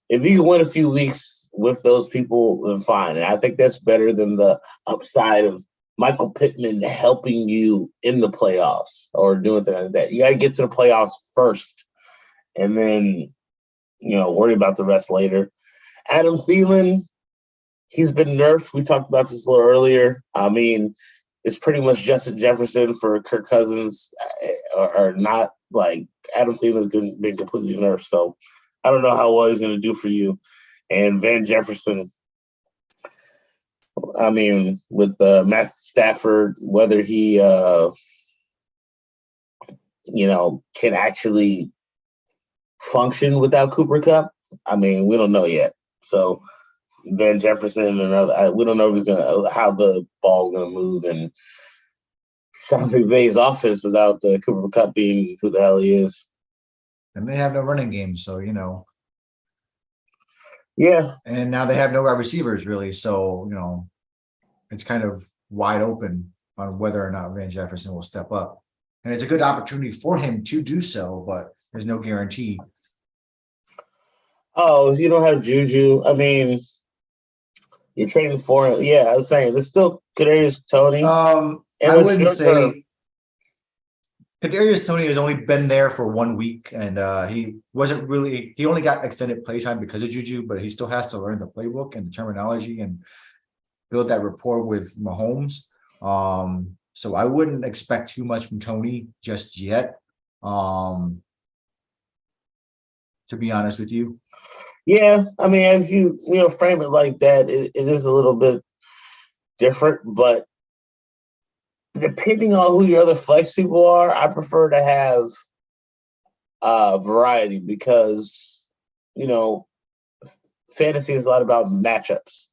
If you can win a few weeks with those people, then fine. And I think that's better than the upside of Michael Pittman helping you in the playoffs or doing things like that. You got to get to the playoffs first and then, worry about the rest later. Adam Thielen, he's been nerfed. We talked about this a little earlier. I mean, it's pretty much Justin Jefferson for Kirk Cousins or not. Like, Adam Thielen's been completely nerfed. So I don't know how well he's going to do for you. And Van Jefferson, I mean, with Matt Stafford, whether he, can actually function without Cooper Kupp, I mean, we don't know yet. So Van Jefferson and we don't know how the ball's gonna move, and Sean McVay's offense without Cooper Kupp being who the hell he is. And they have no running game, so Yeah. And now they have no wide receivers really, so it's kind of wide open on whether or not Van Jefferson will step up. And it's a good opportunity for him to do so, but there's no guarantee. Oh, you don't have Juju. I mean, you're trading for him. Yeah, I was saying there's still Kadarius Toney. I wouldn't say Kadarius Toney has only been there for 1 week, and he only got extended playtime because of Juju, but he still has to learn the playbook and the terminology and build that rapport with Mahomes. So I wouldn't expect too much from Toney just yet. To be honest with you. Yeah, I mean, as you frame it like that, it is a little bit different, but depending on who your other flex people are, I prefer to have variety because, fantasy is a lot about matchups.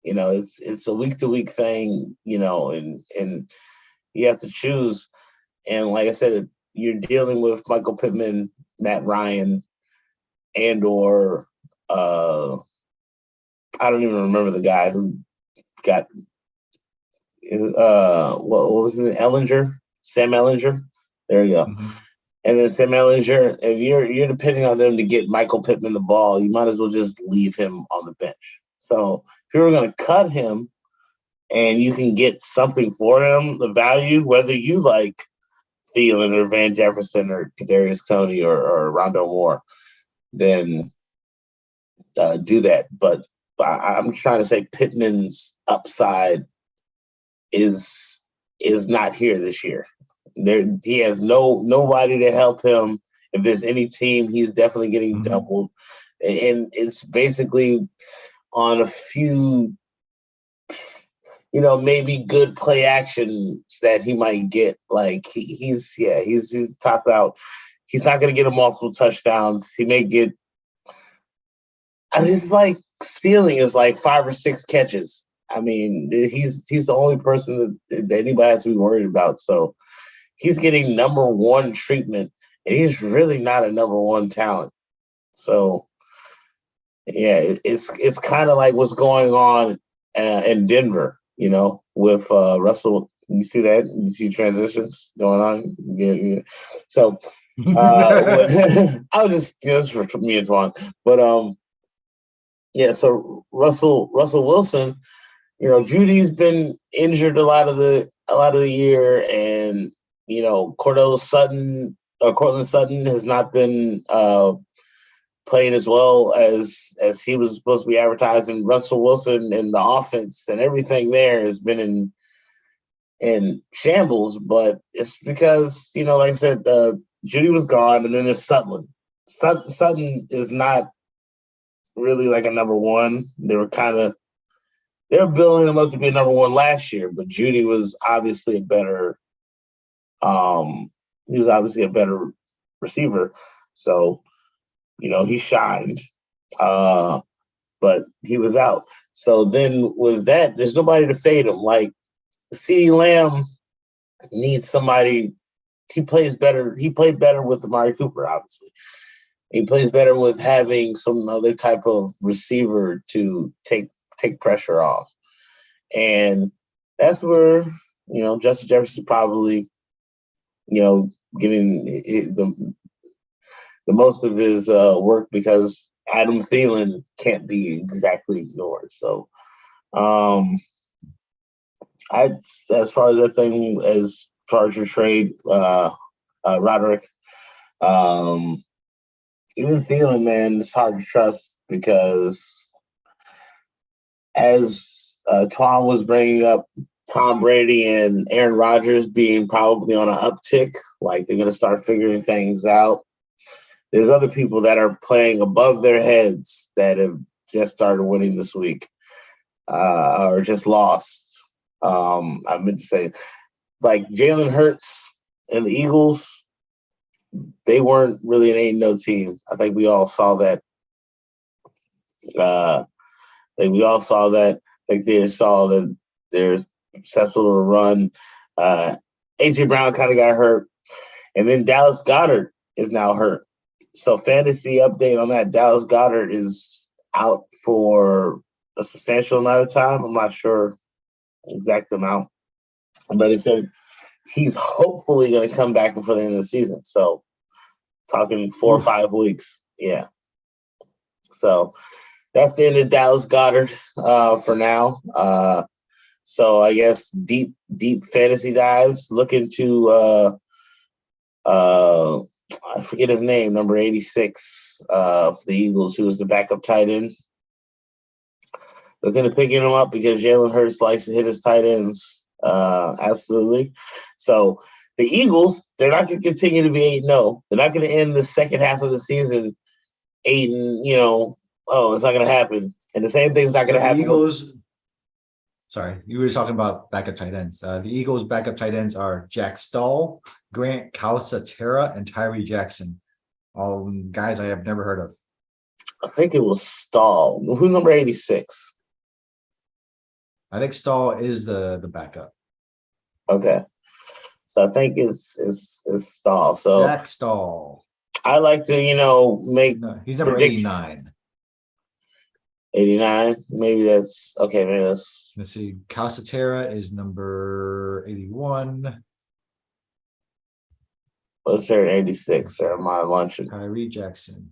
It's a week-to-week thing, and you have to choose. And like I said, you're dealing with Michael Pittman, Matt Ryan, and or I don't even remember the guy who got what was it? Sam Ellinger. There you go. Mm-hmm. And then Sam Ellinger, if you're depending on them to get Michael Pittman the ball, you might as well just leave him on the bench. So if you were going to cut him and you can get something for him, the value, whether you like Thielen or Van Jefferson or Kadarius Toney or Rondo Moore, then do that. But I'm trying to say Pittman's upside is not here this year. He has nobody to help him. If there's any team, he's definitely getting doubled, and it's basically on a few, maybe good play actions that he might get. Like he's topped out. He's not going to get him multiple touchdowns. He may get. His ceiling is 5 or 6 catches. I mean, he's the only person that anybody has to be worried about. So he's getting number one treatment, and he's really not a number one talent. So yeah, it's kind of like what's going on in Denver, with Russell. You see that? You see transitions going on? Yeah. So I'll just this for me and Twan, but yeah. So Russell Wilson. Judy's been injured a lot of the year, and Courtland Sutton has not been playing as well as he was supposed to be advertising. Russell Wilson and the offense and everything there has been in shambles, but it's because like I said, Judy was gone, and then there's Sutton. Sutton is not really like a number one. They were building him up to be a number one last year, but Judy was obviously a better receiver. So, he shined, but he was out. So then with that, there's nobody to fade him. Like CeeDee Lamb needs somebody. He plays better. He played better with Amari Cooper, obviously. He plays better with having some other type of receiver to take pressure off. And that's where, Justin Jefferson probably, getting the most of his work because Adam Thielen can't be exactly ignored. So, as far as that thing, as far as your trade, Roderick, even Thielen, man, it's hard to trust because as Tom was bringing up Tom Brady and Aaron Rodgers being probably on an uptick, like they're going to start figuring things out. There's other people that are playing above their heads that have just started winning this week or just lost. I meant to say, like Jalen Hurts and the Eagles, they weren't really an 8-0 team. I think we all saw that. Like they saw that they're susceptible to run. AJ Brown kind of got hurt, and then Dallas Goedert is now hurt. So fantasy update on that: Dallas Goedert is out for a substantial amount of time. I'm not sure exact amount, but it said he's hopefully going to come back before the end of the season. So talking 4 or 5 weeks. Yeah. So that's the end of Dallas Goedert for now. So I guess deep fantasy dives. Look into I forget his name, number 86 for the Eagles, who was the backup tight end. Looking to picking him up because Jalen Hurts likes to hit his tight ends. Absolutely. So the Eagles, they're not going to continue to be 8-0. They're not going to end the second half of the season 8 and, it's not going to happen. And the same thing's not going to happen. Eagles. Sorry, you were talking about backup tight ends. The Eagles' backup tight ends are Jack Stahl, Grant Calcaterra, and Tyree Jackson. All guys I have never heard of. I think it was Stahl. Who's number 86? I think Stahl is the backup. Okay. So I think it's Stahl. So Jack Stahl. I like to, make. No, he's number 89. 89? Maybe that's okay. Maybe that's. Let's see. Calcaterra is number 81. What's there? 86. Or am I lunching? Tyree Jackson.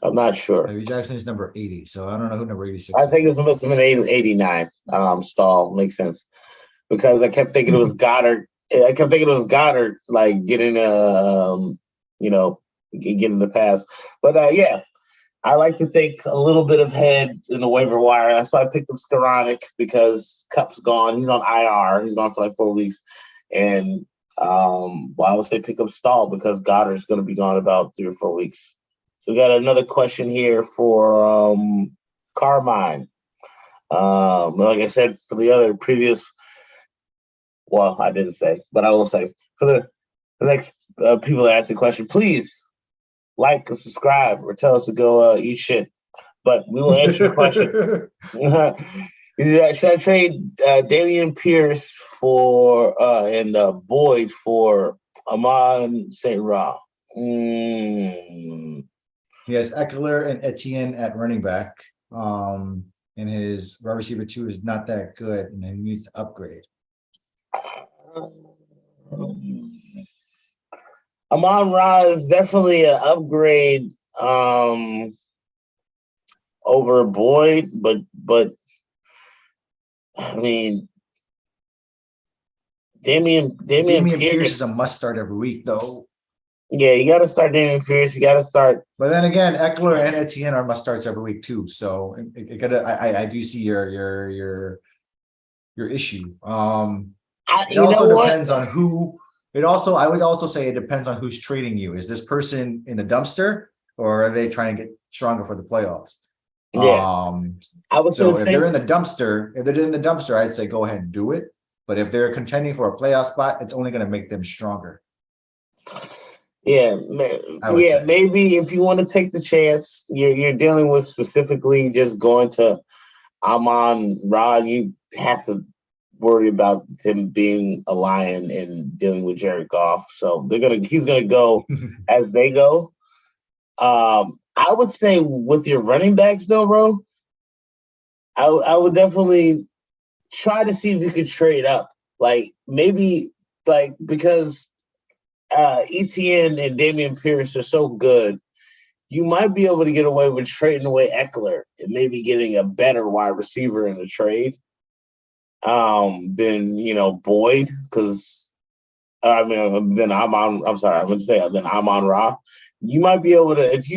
I'm not sure. Tyree Jackson is number 80. So I don't know who number 86 I think it must have been 89. Stahl makes sense because I kept thinking it was Goddard. Like getting getting the pass. But yeah. I like to think a little bit of head in the waiver wire. That's why I picked up Skoranek because Cup's gone. He's on IR. He's gone for like 4 weeks. And I would say pick up Stahl because Goddard's going to be gone about 3 or 4 weeks. So we got another question here for Carmine. Like I said, for the other previous, well, I didn't say, but I will say for the next people that ask the question, please like or subscribe or tell us to go eat shit. But we will answer your question. Should I trade Damian Pierce for and Boyd for Amon St. Ra? He has Eckler and Etienne at running back. And his wide receiver 2 is not that good, and he needs to upgrade. Amon-Ra is definitely an upgrade over Boyd, but I mean Damian Pierce is a must start every week, though. Yeah, you got to start Damian Pierce. You got to start. But then again, Eckler and Etienne are must starts every week too. So I do see your issue. It also depends on who. I would also say it depends on who's trading you. Is this person in the dumpster, or are they trying to get stronger for the playoffs? Yeah. I would say if they're in the dumpster, I'd say go ahead and do it. But if they're contending for a playoff spot, it's only going to make them stronger. Yeah, maybe if you want to take the chance, you're dealing with specifically just going to Amon-Ra, you have to worry about him being a Lion and dealing with Jared Goff. So he's gonna go as they go. I would say with your running backs though, bro, I would definitely try to see if you could trade up. Like maybe because ETN and Damian Pierce are so good, you might be able to get away with trading away Eckler and maybe getting a better wide receiver in the trade than Boyd, because then I'm sorry, I'm gonna say then Amon Ra. You might be able to, if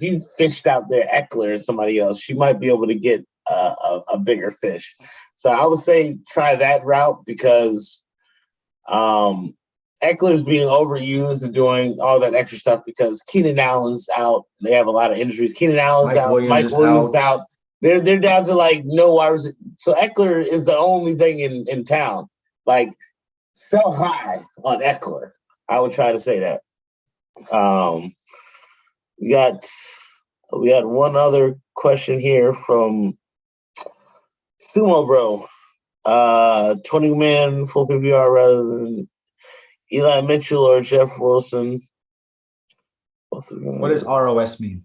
you fished out their Eckler and somebody else, you might be able to get a bigger fish. So I would say try that route, because Eckler's being overused and doing all that extra stuff because Keenan Allen's out. They have a lot of injuries. Keenan Allen's out. Mike Williams is out. They're down to like no wide receiver. So Eckler is the only thing in town. Like, sell high on Eckler. I would try to say that. We got one other question here from Sumo Bro. 20-man full PPR rather than Eli Mitchell or Jeff Wilson. What does ROS mean?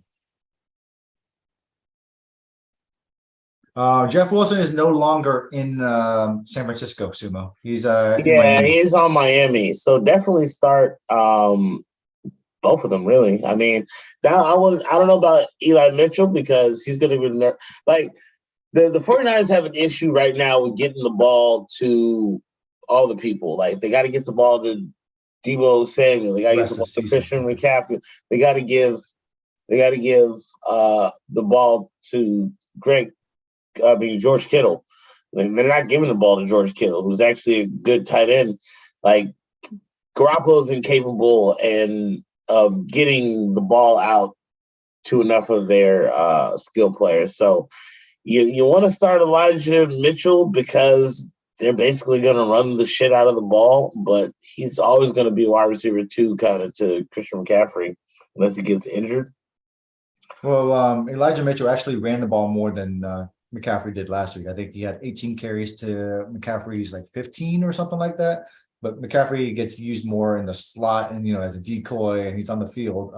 Jeff Wilson is no longer in San Francisco, Sumo. He's he's on Miami. So definitely start both of them, really. I mean, now I don't know about Eli Mitchell, because he's going to be like the 49ers have an issue right now with getting the ball to all the people. Like, they got to get the ball to Deebo Samuel. They got to get the ball to Christian McCaffrey. They got to give the ball to George Kittle. They're not giving the ball to George Kittle, who's actually a good tight end. Like, Garoppolo's incapable of getting the ball out to enough of their skill players. So you want to start Elijah Mitchell, because they're basically going to run the shit out of the ball, but he's always going to be a wide receiver 2 kind of to Christian McCaffrey unless he gets injured. Well, Elijah Mitchell actually ran the ball more than McCaffrey did last week. I think he had 18 carries to McCaffrey's like 15 or something like that. But McCaffrey gets used more in the slot and, as a decoy, and he's on the field.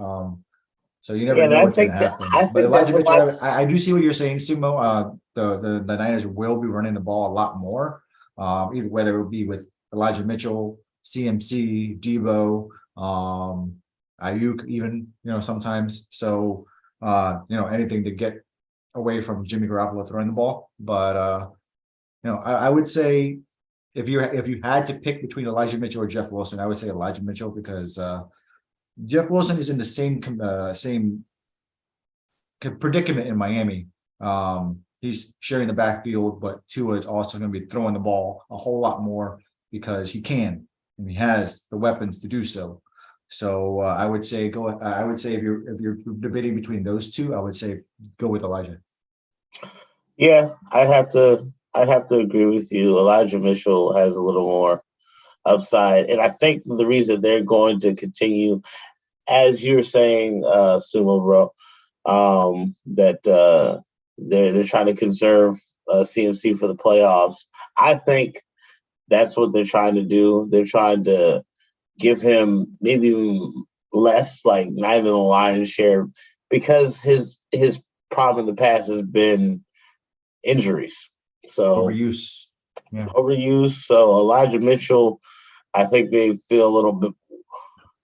So you never know what's going to happen. But Elijah Mitchell, I do see what you're saying, Sumo. The Niners will be running the ball a lot more, either whether it will be with Elijah Mitchell, CMC, Deebo, Ayuk, even sometimes. So anything to get away from Jimmy Garoppolo throwing the ball. But I would say if you had to pick between Elijah Mitchell or Jeff Wilson, I would say Elijah Mitchell, because Jeff Wilson is in the same predicament in Miami. He's sharing the backfield, but Tua is also going to be throwing the ball a whole lot more because he can and he has the weapons to do so. So I would say I would say if you're debating between those two, I would say go with Elijah. Yeah, I'd have to agree with you. Elijah Mitchell has a little more upside, and I think the reason they're going to continue, as you're saying, Sumo Bro, that they're trying to conserve CMC for the playoffs. I think that's what they're trying to do. They're trying to give him maybe less, like not even a lion's share, because his problem in the past has been injuries. So overuse. Yeah. Overuse. So Elijah Mitchell, I think they feel a little bit.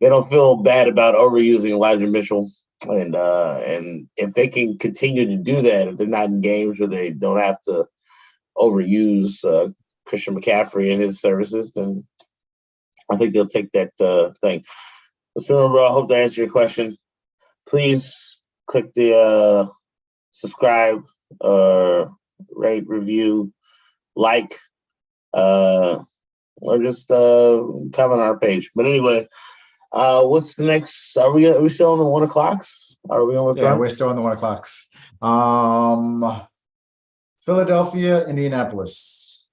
They don't feel bad about overusing Elijah Mitchell, and if they can continue to do that, if they're not in games where they don't have to overuse Christian McCaffrey and his services, then I think they'll take that thing. So, bro, I hope that answered your question. Please click the subscribe, rate, review, like, or just comment on our page. But anyway, what's the next? Are we still on the 1 o'clocks? Are we almost done? We're still on the 1 o'clocks. Philadelphia, Indianapolis.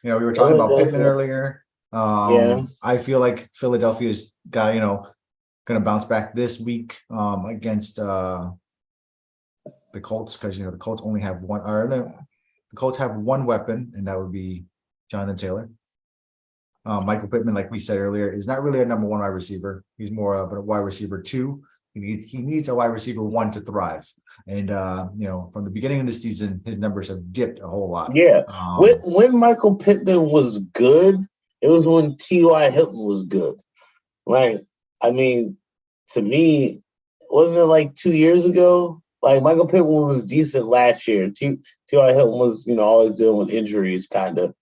We were talking about Pittman earlier. I feel like Philadelphia's got, going to bounce back this week against the Colts, because the Colts only have one. Or the Colts have one weapon, and that would be Jonathan Taylor. Michael Pittman, like we said earlier, is not really a number 1 wide receiver. He's more of a wide receiver 2. He needs a wide receiver 1 to thrive. And from the beginning of the season, his numbers have dipped a whole lot. Yeah. When Michael Pittman was good, it was when T.Y. Hilton was good. Right. I mean, to me, wasn't it like 2 years ago? Like Michael Pittman was decent last year. T.Y. Hilton was, always dealing with injuries, kind of,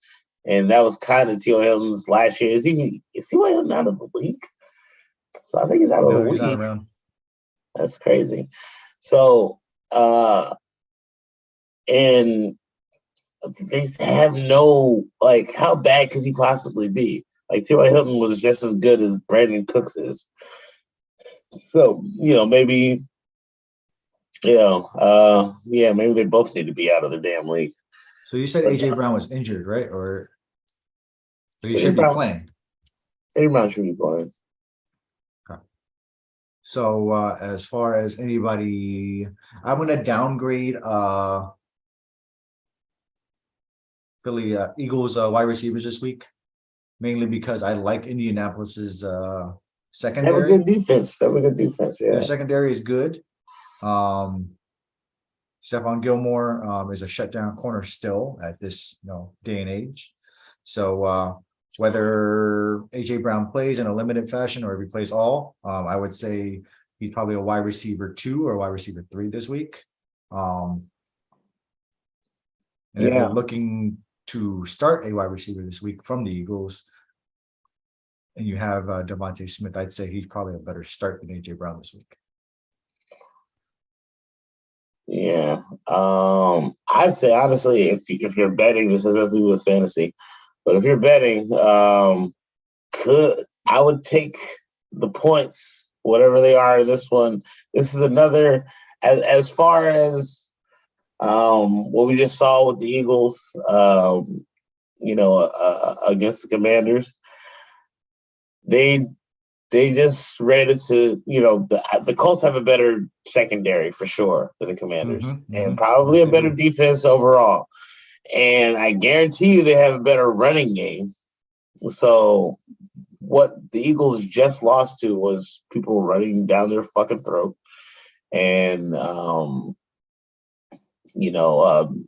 and that was kind of T.Y. Hilton's last year. Is T.Y. Hilton out of the league? So I think he's out of the No, he's not league. around. That's crazy. So, and they have no, like, how bad could he possibly be? Like T.Y. Hilton was just as good as Brandon Cooks is. So, maybe, maybe they both need to be out of the damn league. So you said AJ Brown was injured, right? Or he AJ should be Brown, playing. AJ Brown should be playing. Okay. So as far as anybody, I'm gonna downgrade Philly Eagles wide receivers this week, mainly because I like Indianapolis's They have a secondary. good defense. Yeah. Their secondary is good. Stephon Gilmore is a shutdown corner still at this day and age. So whether AJ Brown plays in a limited fashion or if he plays all, I would say he's probably a wide receiver 2 or wide receiver 3 this week. And if you're looking to start a wide receiver this week from the Eagles, and you have Devontae Smith, I'd say he's probably a better start than AJ Brown this week. Yeah. I'd say honestly, if you're betting, this has nothing to do with fantasy, but if you're betting, I would take the points, whatever they are in this one. This is another, as far as what we just saw with the Eagles, against the Commanders. They just ran into, the Colts have a better secondary for sure than the Commanders, and probably a better defense overall. And I guarantee you they have a better running game. So what the Eagles just lost to was people running down their fucking throat and,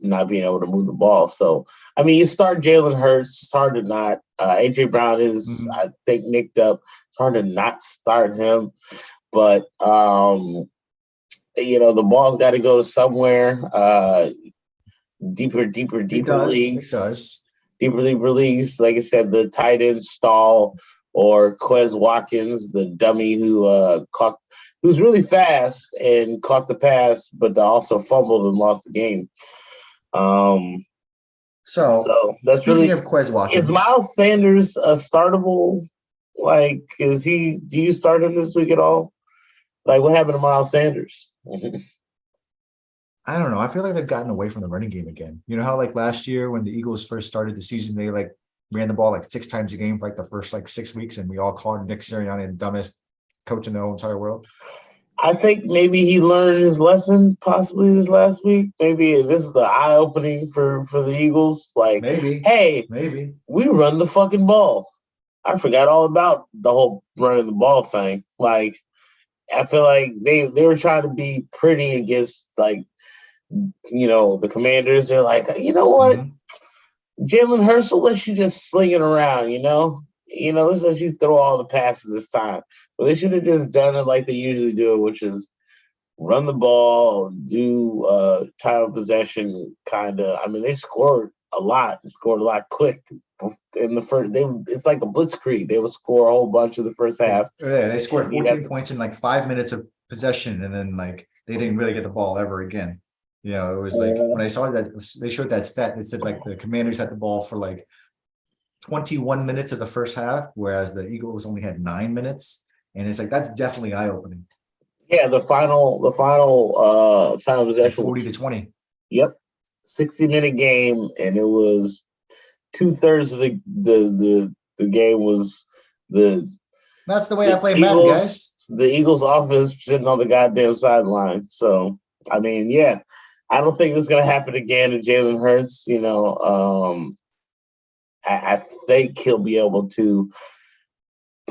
not being able to move the ball. So, I mean, you start Jalen Hurts, it's hard to not. AJ Brown is, I think, nicked up. It's hard to not start him. But, the ball's got to go somewhere. Deeper leagues. It does. Deeper leagues. Like I said, the tight end stall or Quez Watkins, the dummy who's really fast and caught the pass, but also fumbled and lost the game. So that's speaking really of Quez Watkins, is Miles Sanders a startable? Like, do you start him this week at all? Like, what happened to Miles Sanders? I don't know. I feel like they've gotten away from the running game again. You know how like last year when the Eagles first started the season, they like ran the ball like 6 times a game for like the first like 6 weeks, and we all called Nick Sirianni the dumbest coach in the whole entire world. I think maybe he learned his lesson possibly this last week. Maybe this is the eye opening for the Eagles. Like, maybe we run the fucking ball. I forgot all about the whole running the ball thing. Like, I feel like they were trying to be pretty against, like, the Commanders. They're like, you know what? Jalen Hurts will let you just sling it around, let's let you throw all the passes this time. But they should have just done it like they usually do it, which is run the ball, do time of possession kind of. I mean, they scored a lot quick in the first. It's like a blitzkrieg. They would score a whole bunch of the first half. Yeah, they scored 14 points in like 5 minutes of possession, and then like they didn't really get the ball ever again. It was like when I saw that they showed that stat, it said like the Commanders had the ball for like 21 minutes of the first half, whereas the Eagles only had 9 minutes. And it's like that's definitely eye-opening. Yeah, the final time of possession like 40-20. Yep. 60-minute game, and it was 2/3 of the game was that's the way I play Madden, guys. The Eagles offense sitting on the goddamn sideline. So I mean, yeah. I don't think this is gonna happen again to Jalen Hurts. I think he'll be able to.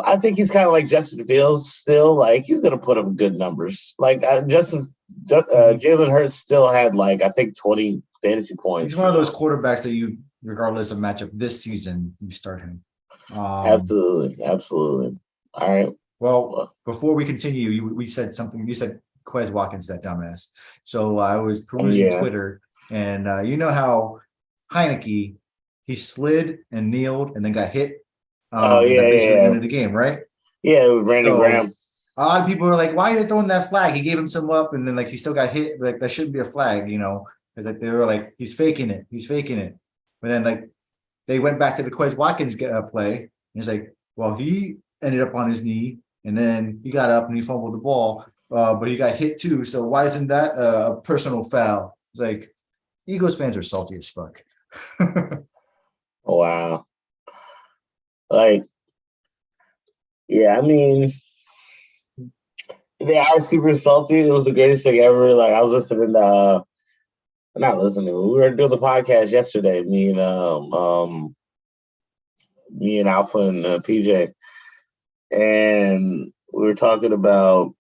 I think he's kind of like Justin Fields still. Like, he's going to put up good numbers. Like, Jalen Hurts still had, like, I think 20 fantasy points. He's one of those quarterbacks that you, regardless of matchup this season, you start him. Absolutely. All right. Well, before we continue, we said something. You said Quez Watkins, that dumbass. So I was perusing Yeah. Twitter, and you know how Heineke, he slid and kneeled and then got hit, Oh and that yeah, basically yeah, ended the game, right? yeah. With Brandon Graham. So a lot of people were like, "Why are they throwing that flag? He gave him some up, and then like he still got hit. Like that shouldn't be a flag, you know?" Because like they were like, "He's faking it. He's faking it." But then like they went back to the Quez Watkins play, and he's like, "Well, he ended up on his knee, and then he got up and he fumbled the ball, but he got hit too. So why isn't that a personal foul?" It's like Eagles fans are salty as fuck. Wow. Like, yeah, I mean, they are super salty. It was the greatest thing ever. Like, I was listening to, not listening. We were doing the podcast yesterday. Me and Alpha and PJ, and we were talking about.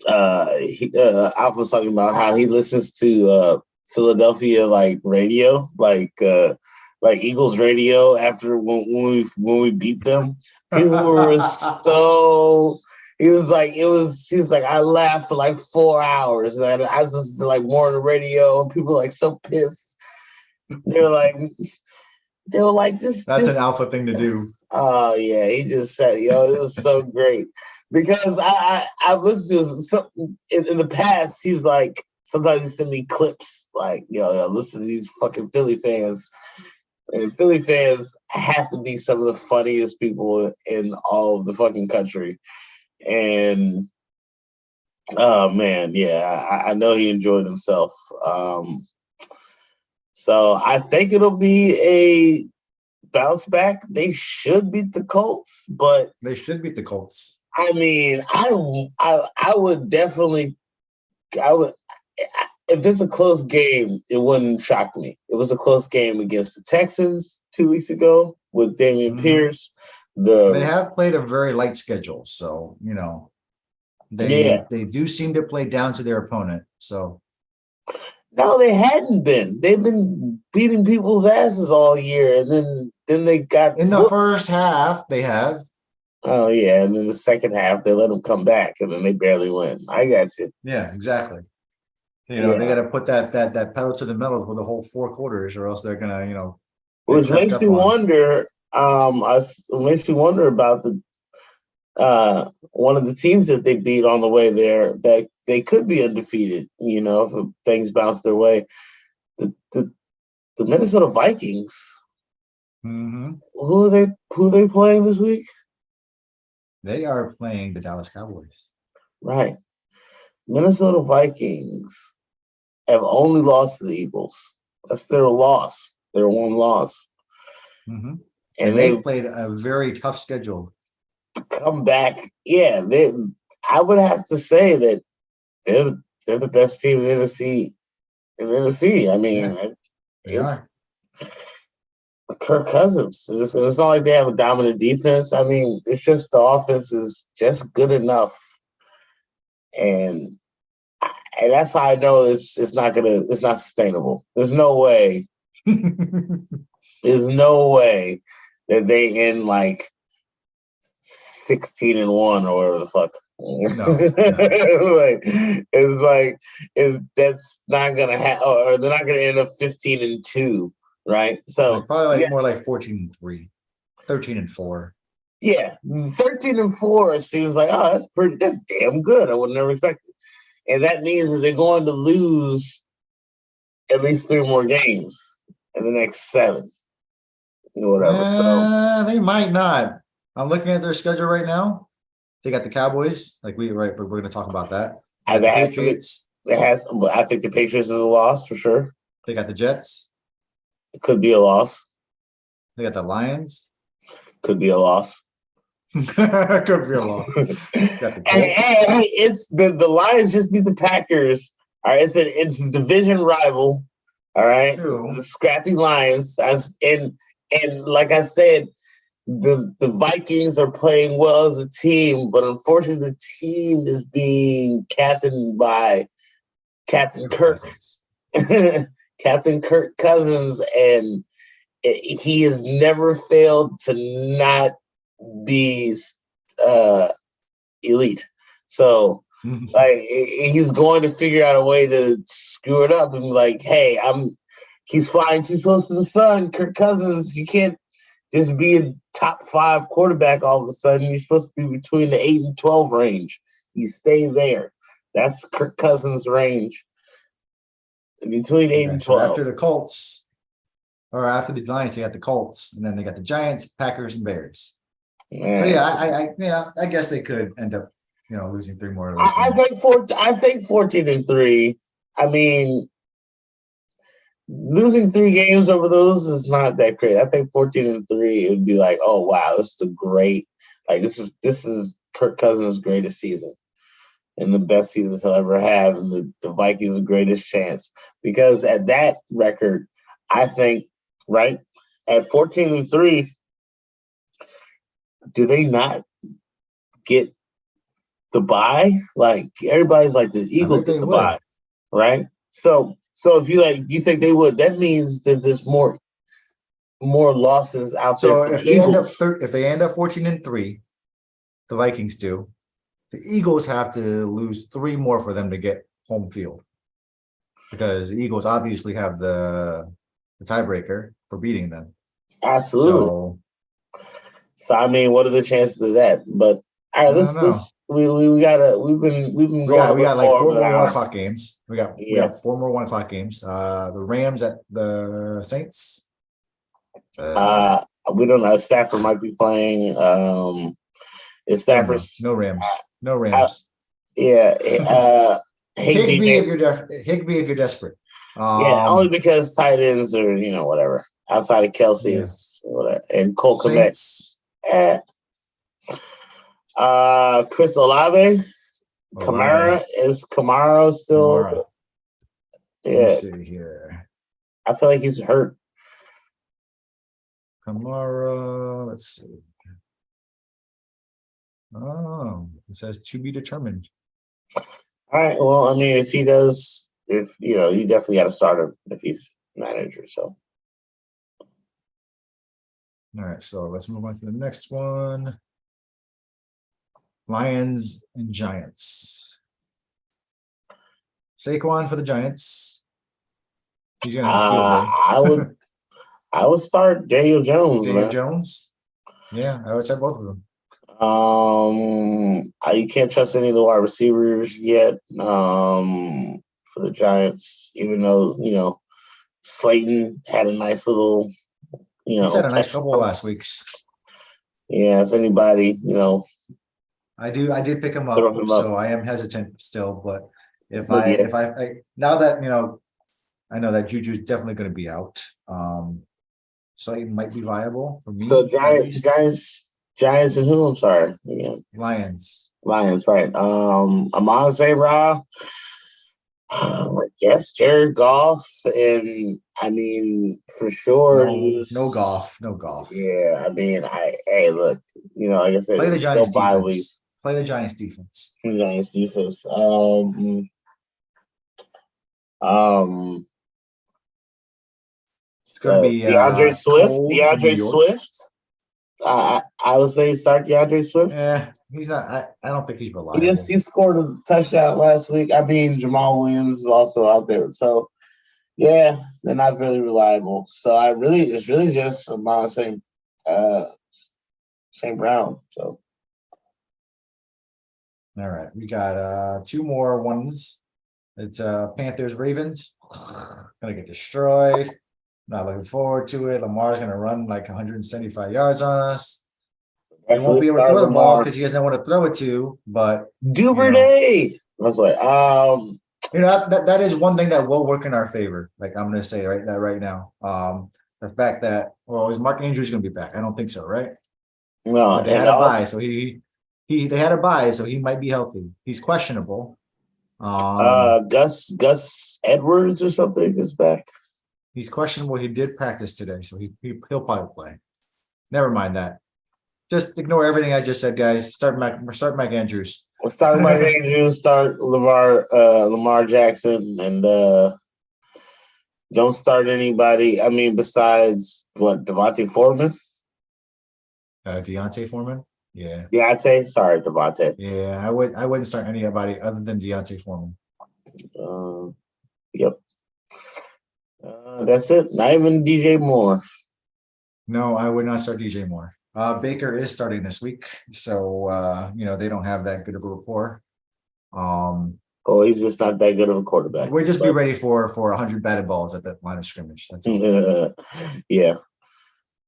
Alpha was talking about how he listens to Philadelphia like radio, like Eagles radio after when we beat them. People were so. He was like, he's like, I laughed for like 4 hours and I was listening to like morning radio and people were like so pissed. They were like, this. That's an alpha thing to do. Oh yeah, he just said, it was so great because I listened to some in the past. He's like sometimes he send me clips like listen to these fucking Philly fans, and Philly fans have to be some of the funniest people in all of the fucking country. And oh man, yeah, I know he enjoyed himself. So I think it'll be a bounce back. They should beat the Colts, but they should beat the Colts. I mean, I would definitely, if it's a close game, it wouldn't shock me. It was a close game against the Texans 2 weeks ago with Damian Pierce. They have played a very light schedule, so they do seem to play down to their opponent. So no, they hadn't been. They've been beating people's asses all year, and then they got in the first half. They have. Oh yeah, and then the second half they let them come back, and then they barely win. I got you. Yeah, exactly. They got to put that pedal to the metal for the whole 4 quarters, or else they're gonna Which makes me wonder. It makes me wonder about the one of the teams that they beat on the way there that they could be undefeated. If things bounce their way, the Minnesota Vikings. Mm-hmm. Who are they playing this week? They are playing the Dallas Cowboys. Right. Minnesota Vikings have only lost to the Eagles. That's their loss. Their one loss. Mm-hmm. And they've played a very tough schedule. Come back. Yeah, I would have to say that they're the best team in the NFC. I mean, they are. Kirk Cousins. It's not like they have a dominant defense. I mean, it's just the offense is just good enough, and that's how I know it's not sustainable. There's no way. There's no way that they end like 16-1 or whatever the fuck. No. That's not gonna happen, or they're not gonna end up 15-2. Right, so probably more like 14-3, 13-4. Yeah, 13-4 seems like that's damn good. I would never expect it, and that means that they're going to lose at least 3 more games in the next 7, whatever. So they might not. I'm looking at their schedule right now. They got the Cowboys, we're going to talk about that. The Patriots. I think the Patriots is a loss for sure. They got the Jets. It could be a loss. They got the Lions. Could be a loss. Could be a loss. Got the hey, it's the Lions just beat the Packers. All right, it's a division rival. All right, the scrappy Lions. And like I said, the Vikings are playing well as a team, but unfortunately, the team is being captained by Captain Kirk. Captain Kirk Cousins, and he has never failed to not be elite. So like he's going to figure out a way to screw it up and be like, hey, he's flying too close to the sun. Kirk Cousins, you can't just be a top 5 quarterback all of a sudden. You're supposed to be between the 8 and 12 range. You stay there. That's Kirk Cousins' range. Between 8 and 12. So after the Colts, or after the Lions, they got the Colts, and then they got the Giants, Packers, and Bears. Man. So yeah, I guess they could end up, losing 3 more of those. I think 14-3. I mean, losing 3 games over those is not that great. I think 14-3, it would be like, oh wow, this is a great, like this is Kirk Cousins' greatest season and the best season he'll ever have, and the Vikings' greatest chance. Because at that record, I think, right, at 14-3, do they not get the bye? Like everybody's like the Eagles get the bye, right? So if you think they would, that means that there's more losses out there. So if they end up 14-3, the Vikings do, the Eagles have to lose 3 more for them to get home field, because the Eagles obviously have the tiebreaker for beating them. Absolutely. So I mean, what are the chances of that? But all right, we got like 4 more 1 o'clock games. We got 4 more 1 o'clock games. The Rams at the Saints. We don't know. Stafford might be playing. Is Stafford? No Rams. No Rams. Higbee if you're desperate. Only because tight ends are whatever. Outside of Kelsey is whatever, and Cole Kmet. Chris Olave. Kamara is Kamara still? Kamara. Let's see here. I feel like he's hurt. Kamara. Let's see. Oh, it says to be determined. All right. Well, I mean, if he does, you definitely got to start him if he's not injured. So. All right. So let's move on to the next one. Lions and Giants. Saquon for the Giants. He's gonna have a field day. I would start Daniel Jones. Jones. Yeah, I would start both of them. You can't trust any of the wide receivers yet. For the Giants, even though Slayton had a nice little, he's had a nice couple last weeks. Yeah, if anybody, I did pick him up, so I am hesitant still. But if I now that I know that Juju's definitely going to be out. Slayton might be viable for me. So Giants and who? I'm sorry. Yeah. Lions, right. Amon St. Ra. I guess Jared Goff, and I mean for sure. No Goff. Yeah, I mean, look, like I said, play the Giants defense. Play the Giants defense. It's going to be DeAndre Swift. I would say start DeAndre Swift. Yeah, he's not. I don't think he's reliable. He scored a touchdown last week. I mean, Jamal Williams is also out there. So, yeah, they're not very reliable. So it's really just Amon St. Brown. So, all right, we got 2 more ones. It's Panthers Ravens. Gonna get destroyed. Not looking forward to it. Lamar's going to run like 175 yards on us. He won't be able to throw the ball because he doesn't know what to throw it to. But Duvernay. That's like that is one thing that will work in our favor. Like I'm going to say that right now. The fact that is Mark Andrews going to be back? I don't think so, right? No, but they had a bye, so they had a bye, so he might be healthy. He's questionable. Gus Edwards or something is back. He's questionable. He did practice today, so he'll probably play. Never mind that. Just ignore everything I just said, guys. Start Mike Andrews. We'll start Mike Andrews. Start Lamar Jackson, and don't start anybody. I mean, besides Devontae Foreman. Deontay Foreman. Yeah. Deontay, sorry, Devontae. Yeah, I wouldn't start anybody other than Deontay Foreman. Yep. That's it. Not even DJ Moore. No, I would not start DJ Moore. Baker is starting this week, so they don't have that good of a rapport. Oh, he's just not that good of a quarterback. We'll just be ready for 100 batted balls at that line of scrimmage. That's all. Yeah.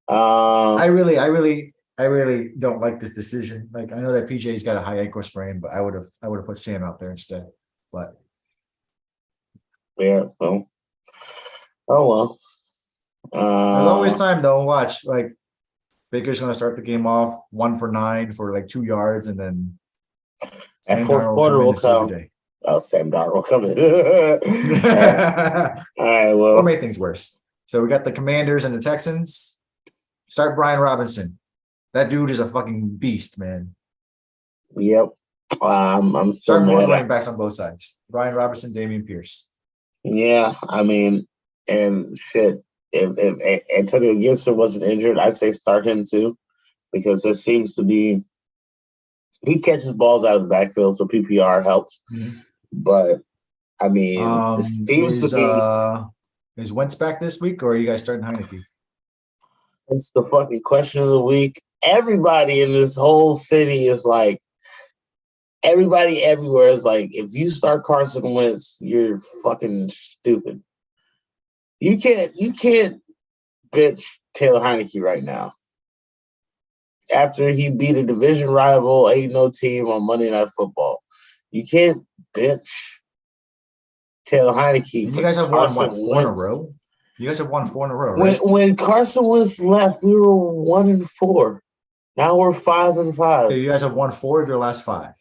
I really don't like this decision. Like, I know that PJ's got a high ankle sprain, but I would have put Sam out there instead. But yeah, well, oh well. There's always time though. Watch, like, Baker's going to start the game off 1 for 9 for like 2 yards, and then Sam fourth quarter will come. Oh, Sam Darnold will come in. All right, well, or make things worse. So we got the Commanders and the Texans. Start Brian Robinson. That dude is a fucking beast, man. Yep. I'm start more running backs on both sides. Brian Robinson, Dameon Pierce. Yeah, I mean, and shit. If Antonio Gibson wasn't injured, I'd say start him too, because there seems to be he catches balls out of the backfield, so PPR helps. Mm-hmm. But I mean, is Wentz back this week, or are you guys starting Heineke? It's the fucking question of the week. Everybody in this whole city is like, everybody everywhere is like, if you start Carson Wentz, you're fucking stupid. You can't bitch Taylor Heineke right now. After he beat a division rival 8-0 team on Monday Night Football, you can't bitch Taylor Heineke. And you guys have won 4 in a row. You guys have won 4 in a row, right? When Carson Wentz left, we were 1-4. Now we're 5-5. So you guys have won 4 of your last 5.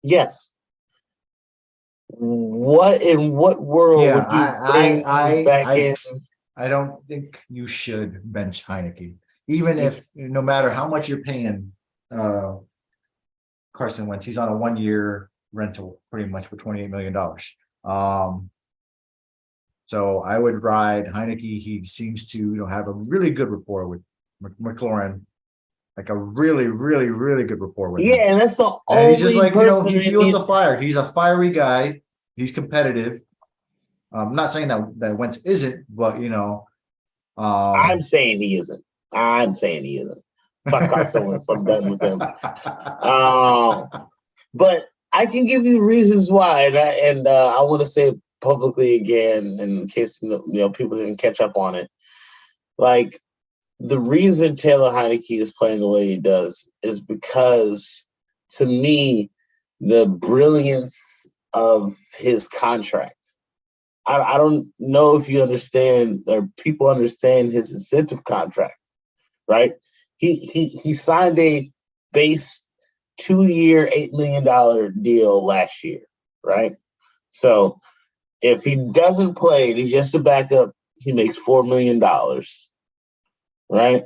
Yes. What in what world would you bring back in? I don't think you should bench Heineke, even if no matter how much you're paying Carson Wentz, he's on a 1-year rental pretty much for $28 million. So I would ride Heineke. He seems to have a really good rapport with McLaurin. Like a really, really, really good rapport with him. Yeah, and that's the only he's just like, he feels the fire. He's a fiery guy. He's competitive. I'm not saying that Wentz isn't, but I'm saying he isn't. Fuck Carson Wentz. I'm done with him. But I can give you reasons why, and I want to say it publicly again in case people didn't catch up on it. Like, the reason Taylor Heineke is playing the way he does is because, to me, the brilliance of his contract. I don't know if you understand, or people understand his incentive contract, right? He signed a base 2-year, $8 million deal last year, right? So if he doesn't play and he's just a backup, he makes $4 million. Right?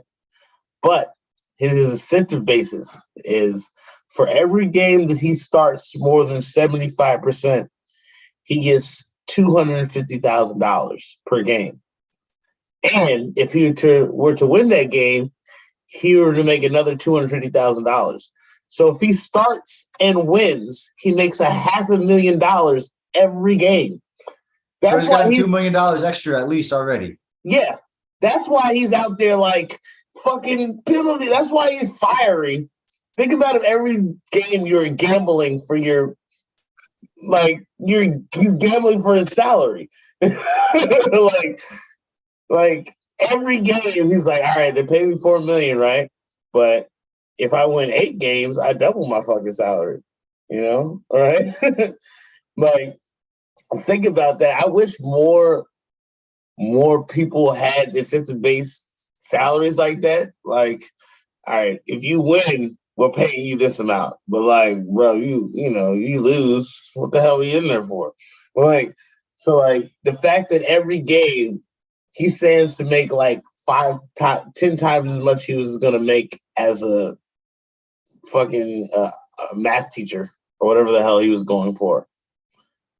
But his incentive basis is for every game that he starts more than 75%, he gets $250,000 per game. And if he were to win that game, he were to make another $250,000. So if he starts and wins, he makes $500,000 every game. That's why he's got $2 million extra at least already. Yeah. That's why he's out there like fucking penalty. That's why he's fiery. Think about it. Every game you're gambling for you're gambling for his salary. like every game he's like, all right, they pay me $4 million, right? But if I win 8 games, I double my fucking salary. All right. Like, think about that. I wish more people had incentive-based salaries like that. Like, all right, if you win, we're paying you this amount. But like, bro, you lose. What the hell are you in there for? So the fact that every game he stands to make like 10 times as much he was gonna make as a fucking a math teacher or whatever the hell he was going for.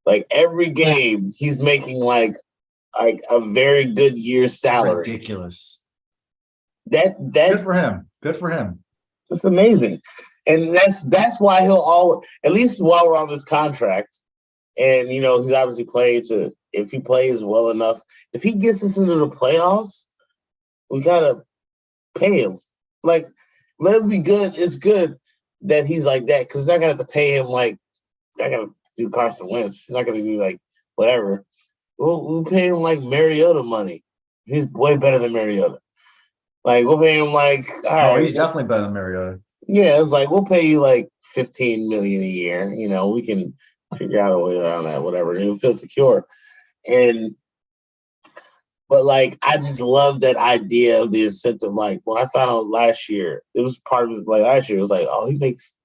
Like, every game he's making like a very good year's salary. Ridiculous. That good for him. Good for him. It's amazing. And that's why he'll always, at least while we're on this contract, and he's obviously played to, if he plays well enough, if he gets us into the playoffs, we gotta pay him. Like, let him be good. It's good that he's like that, because they're not gonna have to pay him like I gotta do Carson Wentz. He's not gonna do like whatever. We'll pay him like Mariota money. He's way better than Mariota. Like, we'll pay him like, all right. He's definitely better than Mariota. Yeah, it's like, we'll pay you like $15 million a year. We can figure out a way around that, whatever. He'll feel secure. But like, I just love that idea of the incentive. Like, when I found out last year, it was part of it. Like, last year, it was like, oh, he makes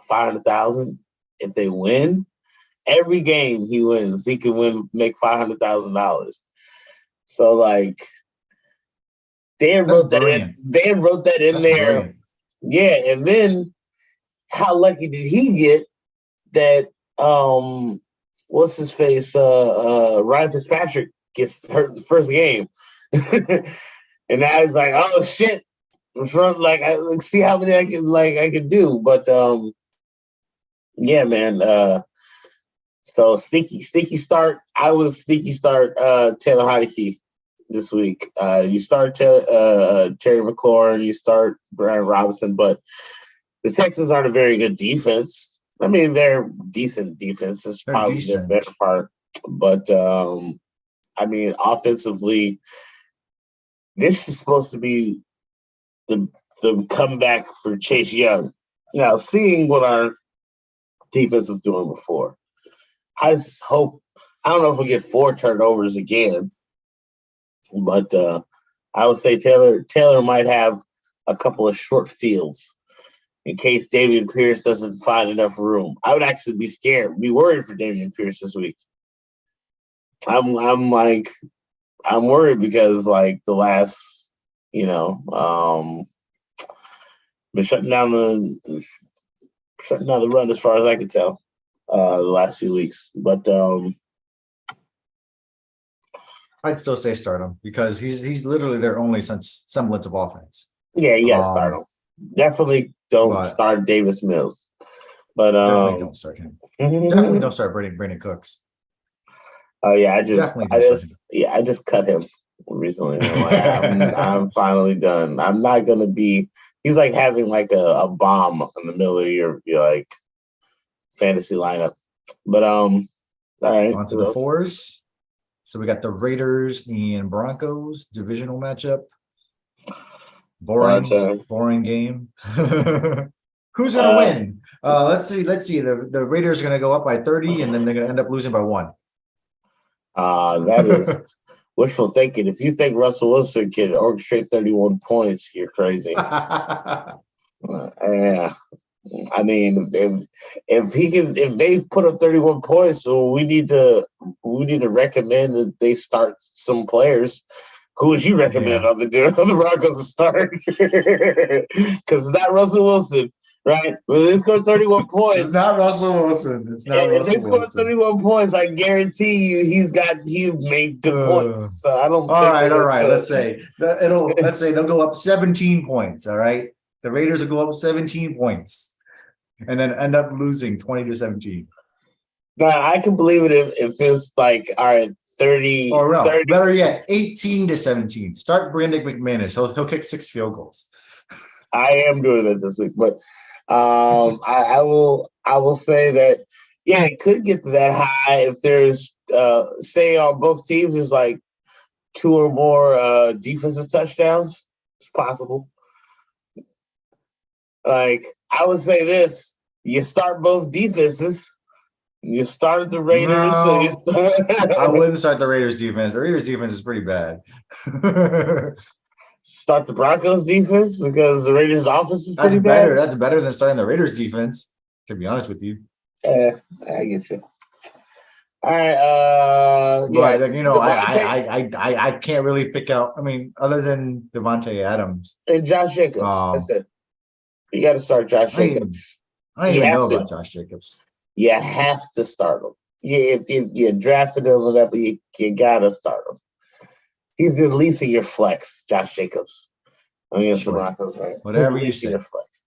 $500,000 if they win. Every game he wins, he can make $500,000. So like, they wrote that in. They wrote that in there. Brilliant. Yeah, and then how lucky did he get that? What's his face? Ryan Fitzpatrick gets hurt in the first game, and now he's like, oh shit! Like, I see how many I can do. But yeah, man. So sneaky start. I was sneaky start Taylor Heinicke this week. You start Terry McLaurin, you start Brian Robinson, but the Texans aren't a very good defense. I mean, they're decent defense. It's probably the better part. But I mean, offensively, this is supposed to be the comeback for Chase Young. Now, seeing what our defense was doing before, I just hope, I don't know if we'll get 4 turnovers again, but I would say Taylor might have a couple of short fields in case Dameon Pierce doesn't find enough room. I would actually be worried for Dameon Pierce this week. I'm worried because like the last, been shutting down the run as far as I can tell. The last few weeks, but I'd still say start him because he's literally their only semblance of offense. Yeah, you gotta start him. Definitely don't start Davis Mills, but definitely don't start him. Definitely don't start Brandon Cooks. Oh yeah, I just cut him recently. I'm finally done. I'm not gonna be. He's like having like a bomb in the middle of your like fantasy lineup. But all right. On to the 4s. So we got the Raiders and Broncos divisional matchup. Boring game. Who's gonna win? Let's see. The Raiders are gonna go up by 30, and then they're gonna end up losing by 1. That is wishful thinking. If you think Russell Wilson can orchestrate 31 points, you're crazy. Yeah. I mean, if they put up 31 points, so we need to recommend that they start some players. Who would you recommend on the Broncos to start? Because it's not Russell Wilson, right? Well, they scored 31 points. It's not Russell Wilson. It's not Russell Wilson. If they scored 31 points, I guarantee you he made good points. So I don't. All right. Let's say they'll go up 17 points. All right, the Raiders will go up 17 points. And then end up losing 20-17. Now I can believe it if it's like, all right, 30. Or no, 30. Better yet, 18-17. Start Brandon McManus. He'll kick 6 field goals. I am doing that this week, but I will say that it could get to that high if there's say on both teams is like 2 or more defensive touchdowns. It's possible. Like, I would say this: you start both defenses. You started the Raiders. No, I wouldn't start the Raiders defense. The Raiders defense is pretty bad. Start the Broncos defense because the Raiders offense is pretty bad. That's better than starting the Raiders defense, to be honest with you. I get you. All right. I can't really pick out. I mean, other than Devontae Adams and Josh Jacobs. That's it. You got to start Josh Jacobs. I don't even know about Josh Jacobs. You have to start him. If you drafted him, you got to start him. He's the least of your flex, Josh Jacobs. I mean, sure. Right? Whatever you say. Your flex.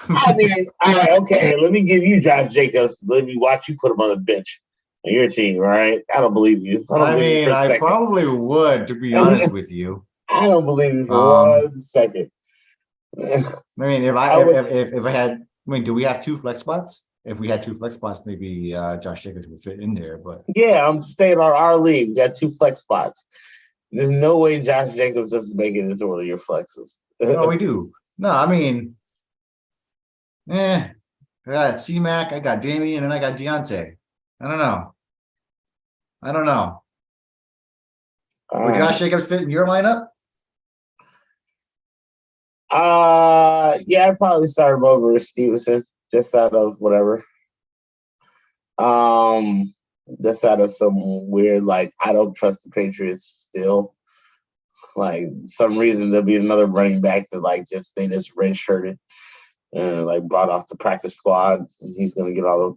I mean, all right, okay. Let me give you Josh Jacobs. Let me watch you put him on the bench on your team. All right, I don't believe you. I don't I believe you for mean, a I second. probably would, to be honest with you. I don't believe you for Um, 1 second. I mean, if I I was, if I had, I mean, do we have two flex spots? If we had two flex spots, maybe Josh Jacobs would fit in there. But yeah, I'm staying on our league. We got 2 flex spots. There's no way Josh Jacobs doesn't make it into one of your flexes. no, we do. No, I mean, I got C-Mac, I got Damian, and I got Deontay. I don't know. I don't know. All Would Josh right. Jacobs fit in your lineup? Yeah, I'd probably start him over Stevenson, just out of whatever. Um, just out of some weird, like, I don't trust the Patriots still. Like, some reason there'll be another running back that they just redshirted and like brought off the practice squad, and he's gonna get all the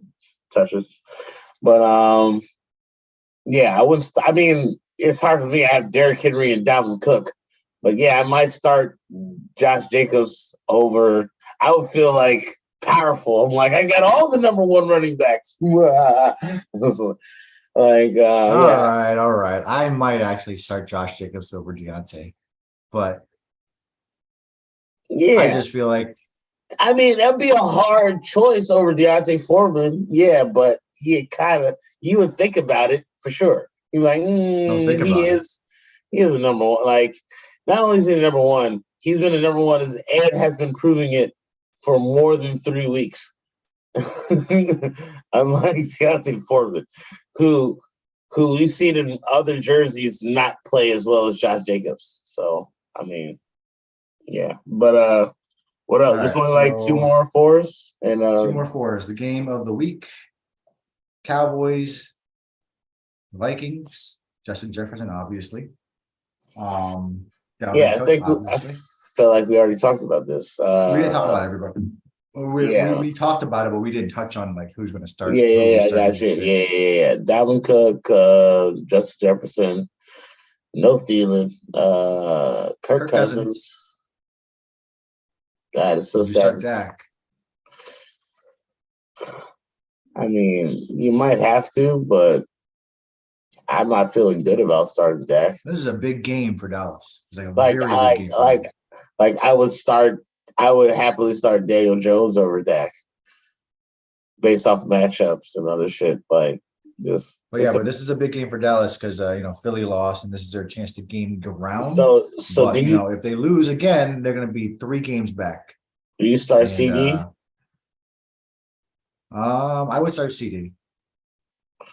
touches. But yeah, I wouldn't. I mean, it's hard for me. I have Derrick Henry and Dalvin Cook, but yeah, I might start Josh Jacobs over. I would feel like powerful. I'm like, I got all the number one running backs. Yeah, All right. I might actually start Josh Jacobs over Deontay, but I yeah. just feel like I mean, that'd be a hard choice over Deontay Foreman. Yeah, but you would think about it for sure. You're like, don't think he about it. is a number one. Like, not only is he the number one, he's been the number one and has been proving it for more than 3 weeks. Unlike Deontay Foreman, who we've seen in other jerseys not play as well as Josh Jacobs. So, I mean, yeah. But what All else? Just right, only like two so more fours and two more fours. The game of the week: Cowboys, Vikings. Justin Jefferson, obviously. yeah, Dalvin I Cook, think I obviously. felt like we already talked about this. We didn't talk about everybody. Yeah, We talked about it, but we didn't touch on like who's going to start, yeah, who yeah, we yeah. I start, who got we you. sit. Yeah. Dalvin Cook, Justin Jefferson, no Thielen, Kirk Kirk Cousins. Cousins. God, it's so Would you sad. start Dak? I mean, you might have to, but I'm not feeling good about starting Dak. This is a big game for Dallas. It's like a Like, very big I game for like, them. like I would start. I would happily start Daniel Jones over Dak based off matchups and other shit. Like, just But yeah, but this is a big game for Dallas because Philly lost, and this is their chance to gain ground. so But if they lose again, they're going to be 3 games back. do you start And CD? I would start CD. I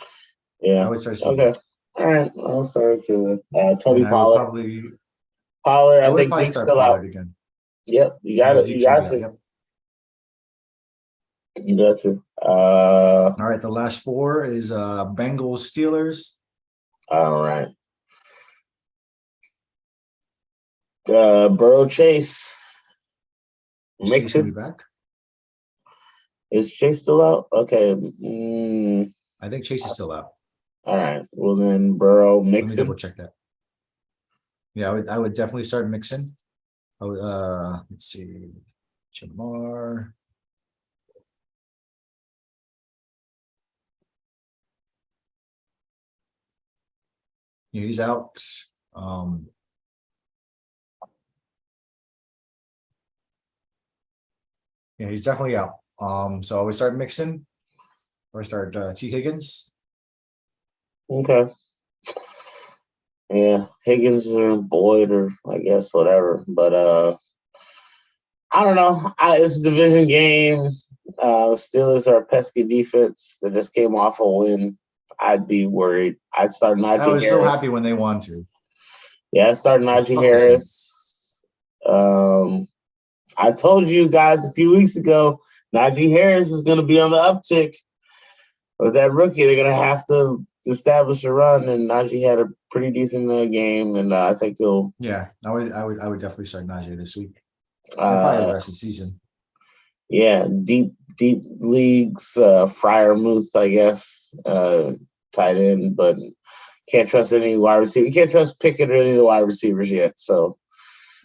Yeah. would start CD, Okay. All right. I'll start to and Tony Pollard. Pollard, I I would think probably Zeke's start still out. Pollard again. Yep. You got it. You Zeke's gonna got be out. to. Yep. You got to. All right, the last four is Bengals Steelers. All right. Burrow Chase. Is Chase gonna be Mixon. back? Is Chase still out? Okay. I think Chase is still out. All right. Well then Burrow Let me double Mixon. check that. Yeah, I would definitely start Mixon. I would, let's see, Jamar. Yeah, he's out. Yeah, he's definitely out. So I would start Mixon or start T. Higgins. Okay. Yeah. Higgins or Boyd or I guess whatever. But I don't know. It's a division game. Steelers are a pesky defense that just came off a win. I'd be worried. I'd start I Najee was so happy Harris. when they won to. Yeah, I'd start Because Najee fuck the Saints. Harris. I told you guys a few weeks ago, Najee Harris is going to be on the uptick. With that rookie, they're going to have to establish a run, and Najee had a pretty decent game, and I think he'll. Yeah, I would definitely start Najee this week. And probably the Uh, rest of the season. yeah, deep leagues, Fryermuth, I guess, tight end, but can't trust any wide receiver. You can't trust Pickett or any of the wide receivers yet. So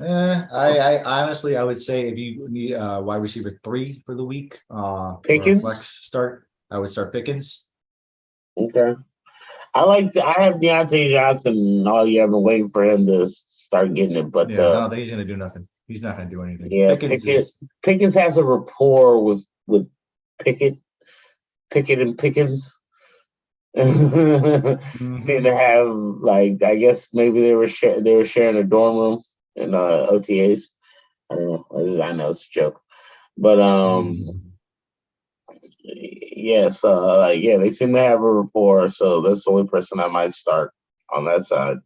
I honestly, I would say if you need a wide receiver 3 for the week, or a flex Pickens. start, I would start Pickens. Okay. I have Deontay Johnson all year. I've been waiting for him to start getting it, but Yeah, I don't think he's gonna do nothing. He's not gonna do anything. yeah, Pickens is Pickens has a rapport with Pickett, Pickett and Pickens. Seem to mhm. have like I guess maybe they were sharing a dorm room in OTAs. I don't know. I know it's a joke, but Mhm. yes, like yeah, they seem to have a rapport. So that's the only person I might start on that side.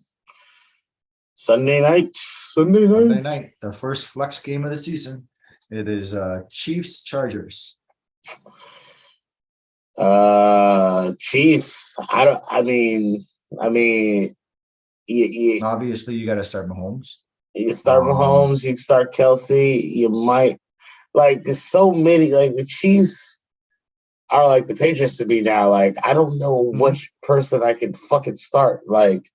Sunday night, Sunday Sunday night. night, the first flex game of the season. It is Chiefs Chargers. Chiefs. I don't. I mean, you, Obviously, you got to start Mahomes. you start Um, Mahomes, you start Kelsey. You might like. There's so many. Like the Chiefs are like the Patriots to me now. Like I don't know mhm. which person I can fucking start. Like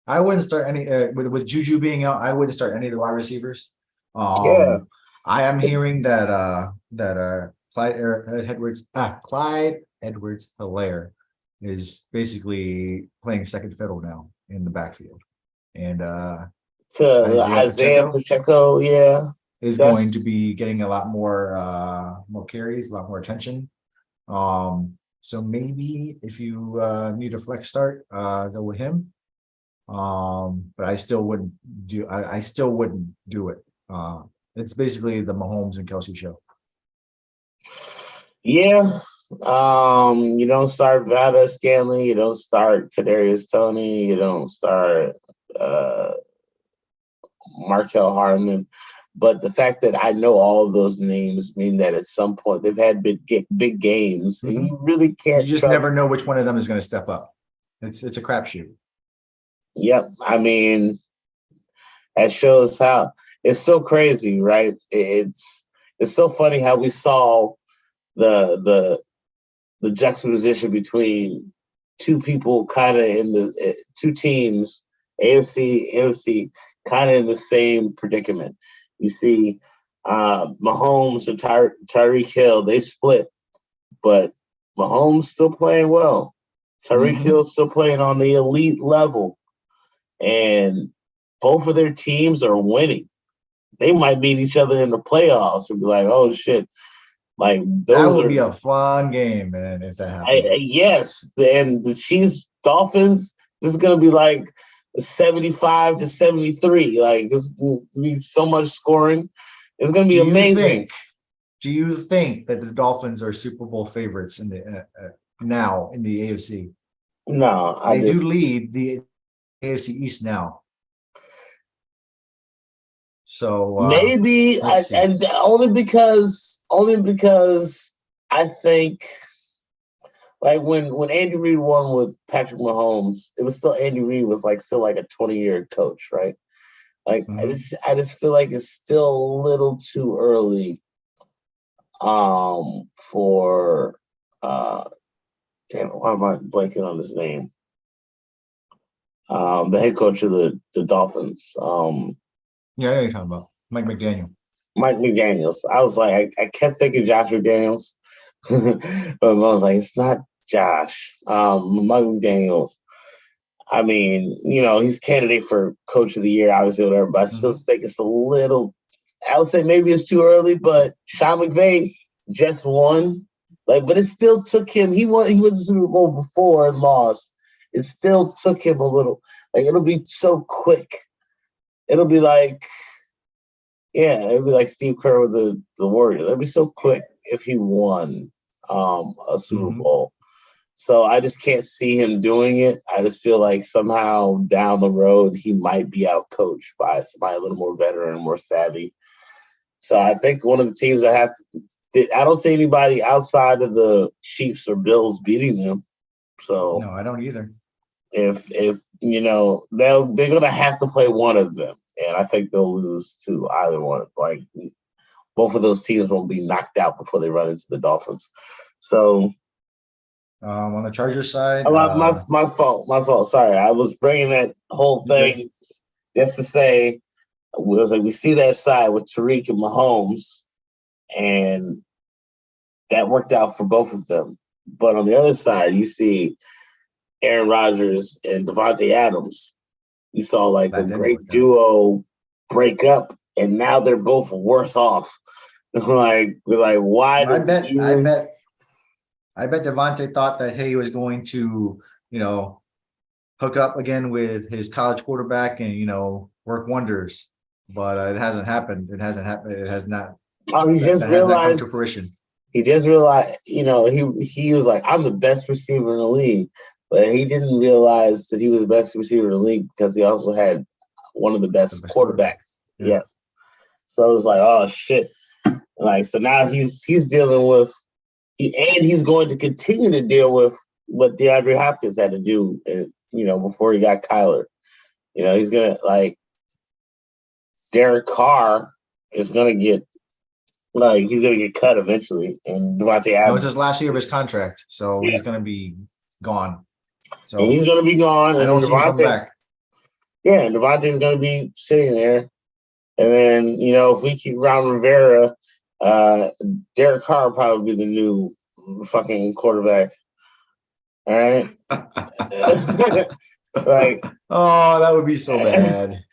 I wouldn't start any with Juju being out. I wouldn't start any of the wide receivers. yeah, I am hearing that Clyde Edwards Hilaire is basically playing second fiddle now in the backfield, and to Isaiah Isaiah Pacheco Pacheco. Yeah, is going to that's be getting a lot more carries, a lot more attention. So maybe if you need a flex start, go with him. But I still wouldn't I still wouldn't do it. It's basically the Mahomes and Kelsey show. yeah. You don't start Vada Scanlon. You don't start Kadarius Tony. You don't start uh Markel Harmon. But the fact that I know all of those names mean that at some point they've had big games, and Mhm. you really You can't just trust. never know which one of them is going to step up. It's a crapshoot. Yep, I mean that shows how it's so crazy, right? It's so funny how we saw the the the juxtaposition between two people kind of in the two teams, AFC, NFC, kind of in the same predicament. You see, Mahomes and Tyreek Hill, they split, but Mahomes still playing well. Tyreek Hmm. Hill still playing on the elite level, and both of their teams are winning. They might meet each other in the playoffs and be like, "Oh shit!" Like That those would are be a fun game, man, if that happens. yes, and the Chiefs Dolphins. This is gonna be like 75-73. Like this will be so much scoring. It's gonna be Do you amazing. think? Do you think that the Dolphins are Super Bowl favorites in the now in the AFC? No, I They do just lead the AFC East now. So maybe let's see. and only because I think like when Andy Reid won with Patrick Mahomes, it was still Andy Reid was like still like a 20-year coach, right? Like Mhm. I just feel like it's still a little too early for uh damn, why am I blanking on his name? The head coach of the Dolphins, Yeah, I know what you're talking about Mike McDaniel. Mike McDaniels. I was like, I kept thinking Josh McDaniels, but I was like, it's not Josh. Mike McDaniels. I mean, he's candidate for coach of the year, obviously, whatever, but I still Mhm. think it's a little, I would say maybe it's too early, but Sean McVay just won. Like, but it still took him, he went to the Super Bowl before and lost. It still took him a little, like, it'll be so quick. It'll be like, yeah, it'll be like Steve Kerr with the Warriors. It'll be so quick if he won a Super Mhm. Bowl. So I just can't see him doing it. I just feel like somehow down the road he might be out coached by somebody a little more veteran, more savvy. So I think one of the teams I don't see anybody outside of the Chiefs or Bills beating them. So No, I don't either. if they're gonna have to play one of them, and I think they'll lose to either one. Like both of those teams won't be knocked out before they run into the Dolphins. So On the Chargers side, my fault. Sorry, I was bringing that whole you good? thing just to say was like we see that side with Tariq and Mahomes, and that worked out for both of them. But on the other side, you see Aaron Rodgers and Devontae Adams. You saw like a great duo break up, and now they're both worse off. like why? I bet Devontae thought that he was going to, hook up again with his college quarterback and work wonders. But it hasn't happened. It hasn't happened. It has not. Oh, he just realized come to fruition. He just realized, he was like, I'm the best receiver in the league. But he didn't realize that he was the best receiver in the league because he also had one of the best quarterbacks. Yeah. Yes. So it was like, oh shit. Like, so now he's dealing with, and he's going to continue to deal with what DeAndre Hopkins had to do, before he got Kyler. He's going to, Derek Carr is going to get, he's going to get cut eventually. And Devontae Adams. It was his last year of his contract, so he's going to be gone. So and he's going to be gone. I don't see him come back. Yeah, and Devontae's going to be sitting there. And then, if we keep Ron Rivera, Derek Carr will probably be the new fucking quarterback. All right? that would be so bad.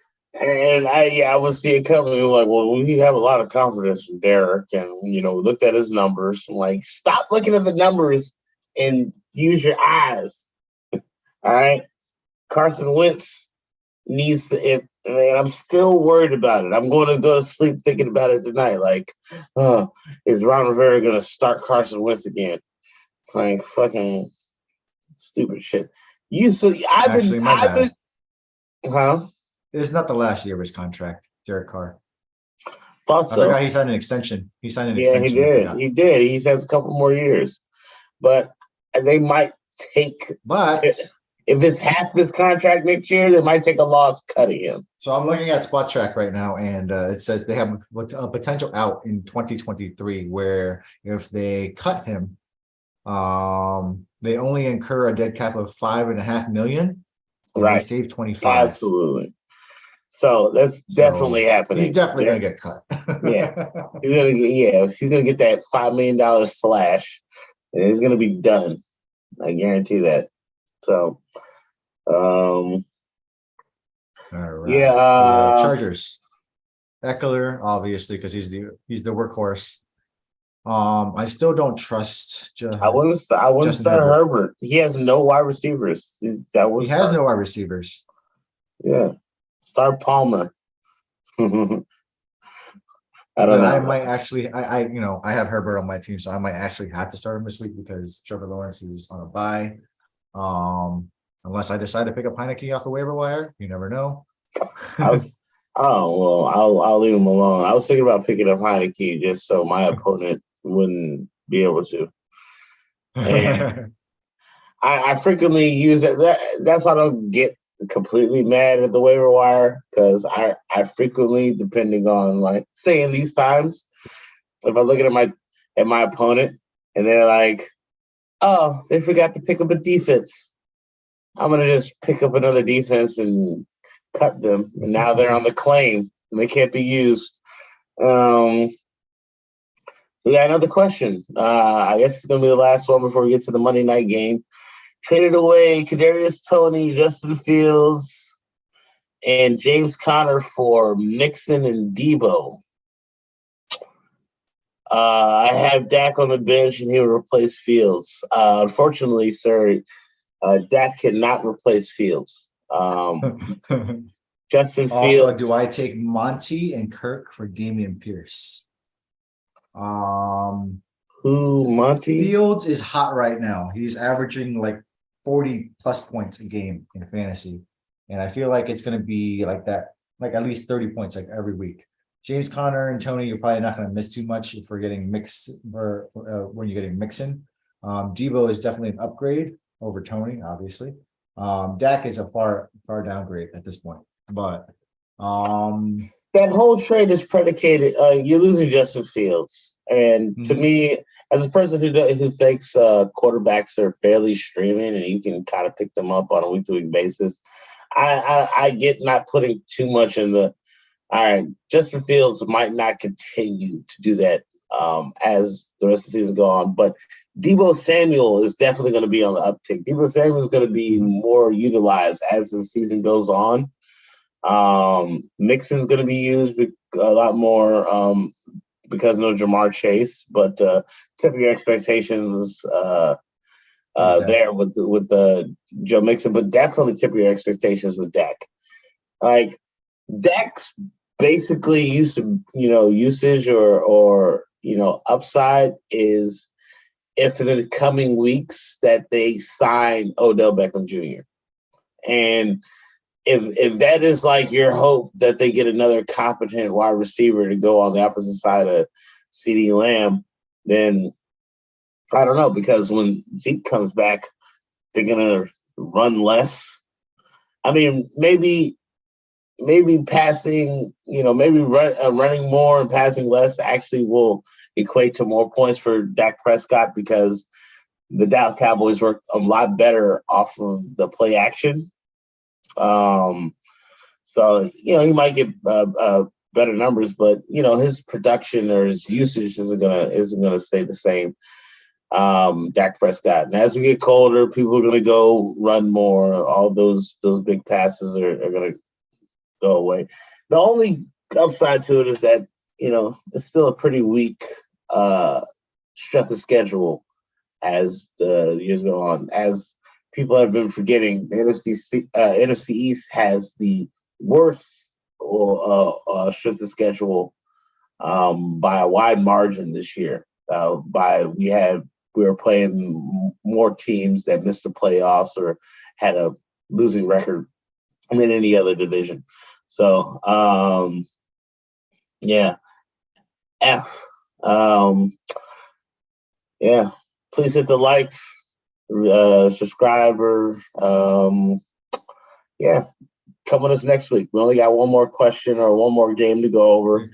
And I would see it coming. Like, well, we have a lot of confidence in Derek, and we looked at his numbers. I'm like, stop looking at the numbers and use your eyes. All right, Carson Wentz needs to. And I'm still worried about it. I'm going to go to sleep thinking about it tonight. Like, is Ron Rivera going to start Carson Wentz again? Like fucking stupid shit. I've been. Huh? It's not the last year of his contract, Derek Carr. Thought so. I forgot he signed an extension. Yeah, he did. He did. He has a couple more years. But they might take. But if it's half this contract next year, they might take a loss cutting him. So I'm looking at Spot Track right now, and it says they have a potential out in 2023 where if they cut him, they only incur a dead cap of $5.5 million. Right. They save 25. Absolutely. So that's definitely happening. He's definitely going to get cut. Yeah. He's going to get that $5 million slash, and he's going to be done. I guarantee that. So, all right. Yeah. Chargers. Eckler, obviously, because he's the workhorse. I still don't trust. I wouldn't start Herbert. He has no wide receivers. He has no wide receivers. Yeah. Start Palmer. I don't know. I might actually. I have Herbert on my team, so I might actually have to start him this week because Trevor Lawrence is on a bye. Unless I decide to pick up Heineke off the waiver wire, you never know. I'll leave him alone. I was thinking about picking up Heineke just so my opponent wouldn't be able to. And I frequently use it. That's why I don't get completely mad at the waiver wire, because I frequently, depending on say in these times, if I look at my opponent and they're like, oh, they forgot to pick up a defense, I'm gonna just pick up another defense and cut them, and now they're on the claim and they can't be used. So yeah, another question. I guess it's gonna be the last one before we get to the Monday night game. Traded away Kadarius Toney, Justin Fields, and James Conner for Mixon and Debo. I have Dak on the bench, and he will replace Fields. Unfortunately, sir, Dak cannot replace Fields. Justin Fields. Also, do I take Monty and Kirk for Dameon Pierce? Who, Monty? Fields is hot right now. He's averaging 40 plus points a game in fantasy. And I feel like it's going to be like that, at least 30 points every week. James Conner and Toney, you're probably not going to miss too much if we're getting when you're getting Mixon. Debo is definitely an upgrade over Toney, obviously. Dak is a far downgrade at this point. But that whole trade is predicated. You're losing Justin Fields, and to me, as a person who thinks quarterbacks are fairly streaming and you can kind of pick them up on a week-to-week basis, I get not putting too much in the All right, Justin Fields might not continue to do that as the rest of the season go on, but Deebo Samuel is definitely going to be on the uptick. Deebo Samuel is going to be more utilized as the season goes on. Mixon's going to be used a lot more because no Jamar Chase, but temper your expectations there with Joe Mixon, but definitely temper your expectations with Dak. Like Dak's basically usage or upside is if in the coming weeks that they sign Odell Beckham Jr. And if that is like your hope that they get another competent wide receiver to go on the opposite side of CeeDee Lamb, then I don't know, because when Zeke comes back, they're gonna run less. I mean, maybe passing, running more and passing less actually will equate to more points for Dak Prescott because the Dallas Cowboys work a lot better off of the play action. So he might get better numbers, but his production or his usage isn't gonna stay the same. Dak Prescott, and as we get colder, people are gonna go run more. All those big passes are gonna go away. The only upside to it is that it's still a pretty weak strength of schedule as the years go on. As people have been forgetting, the NFC East has the worst strength of schedule by a wide margin this year. We were playing more teams that missed the playoffs or had a losing record than any other division. So, yeah. Yeah. Please hit the like, subscriber. Yeah. Come with us next week. We only got one more question or one more game to go over.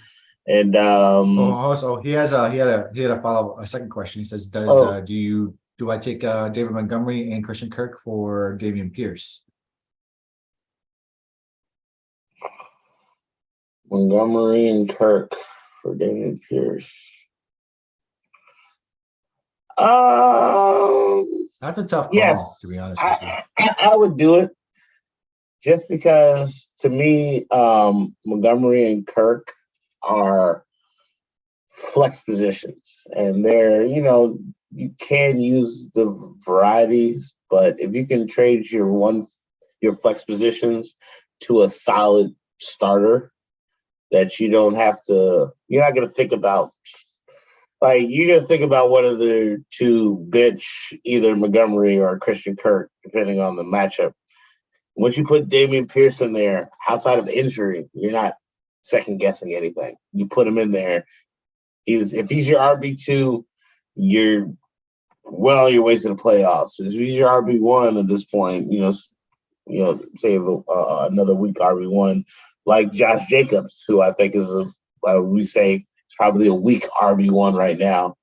And also he had a follow a second question. He says, do I take David Montgomery and Christian Kirk for Dameon Pierce? Montgomery and Kirk for Dameon Pierce. That's a tough call, yes, to be honest with you. I would do it just because to me, Montgomery and Kirk are flex positions, and they're you can use the varieties, but if you can trade your flex positions to a solid starter that you're not going to think about. Like, you're going to think about one of the two bench, either Montgomery or Christian Kirk, depending on the matchup. Once you put Dameon Pierce in there, outside of injury, you're not second-guessing anything. You put him in there. If he's your RB2, you're well on your way to the playoffs. If he's your RB1 at this point, say another week RB1, like Josh Jacobs, who I think is it's probably a weak RB1 right now.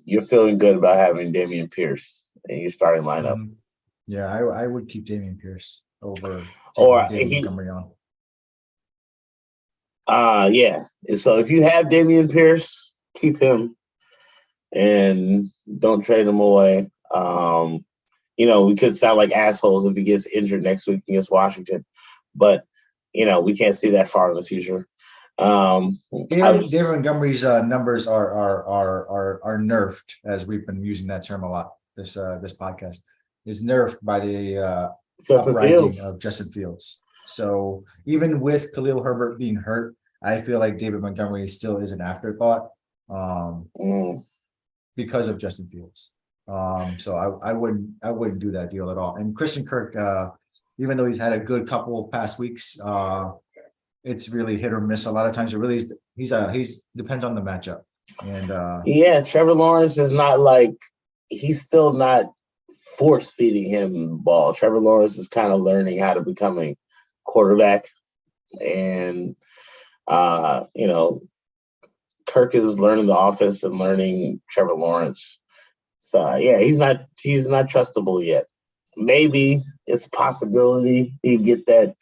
You're feeling good about having Dameon Pierce in your starting lineup. Mm-hmm. Yeah, I would keep Dameon Pierce over David Montgomery on. Yeah. So if you have Dameon Pierce, keep him and don't trade him away. We could sound like assholes if he gets injured next week against Washington, but we can't see that far in the future. David Montgomery's numbers are nerfed, as we've been using that term a lot. This podcast is nerfed by the uprising of Justin Fields. So even with Khalil Herbert being hurt, I feel like David Montgomery still is an afterthought because of Justin Fields. So I wouldn't do that deal at all. And Christian Kirk, even though he's had a good couple of past weeks, it's really hit or miss. A lot of times, he's depends on the matchup. And Trevor Lawrence is not he's still not force feeding him the ball. Trevor Lawrence is kind of learning how to become a quarterback, and Kirk is learning the offense and learning Trevor Lawrence. So yeah, he's not trustable yet. Maybe it's a possibility he get that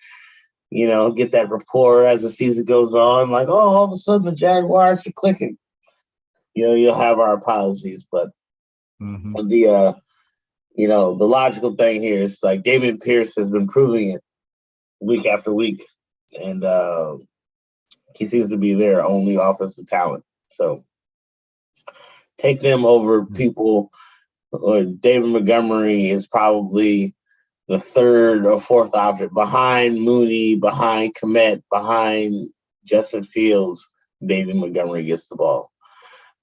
get that rapport as the season goes on. Like, oh, all of a sudden the Jaguars are clicking. You'll have our apologies, but the the logical thing here is like David Pierce has been proving it week after week, and he seems to be their only offensive talent. So take them over people. Or David Montgomery is probably the third or fourth option behind Mooney, behind Kmet, behind Justin Fields. David Montgomery gets the ball.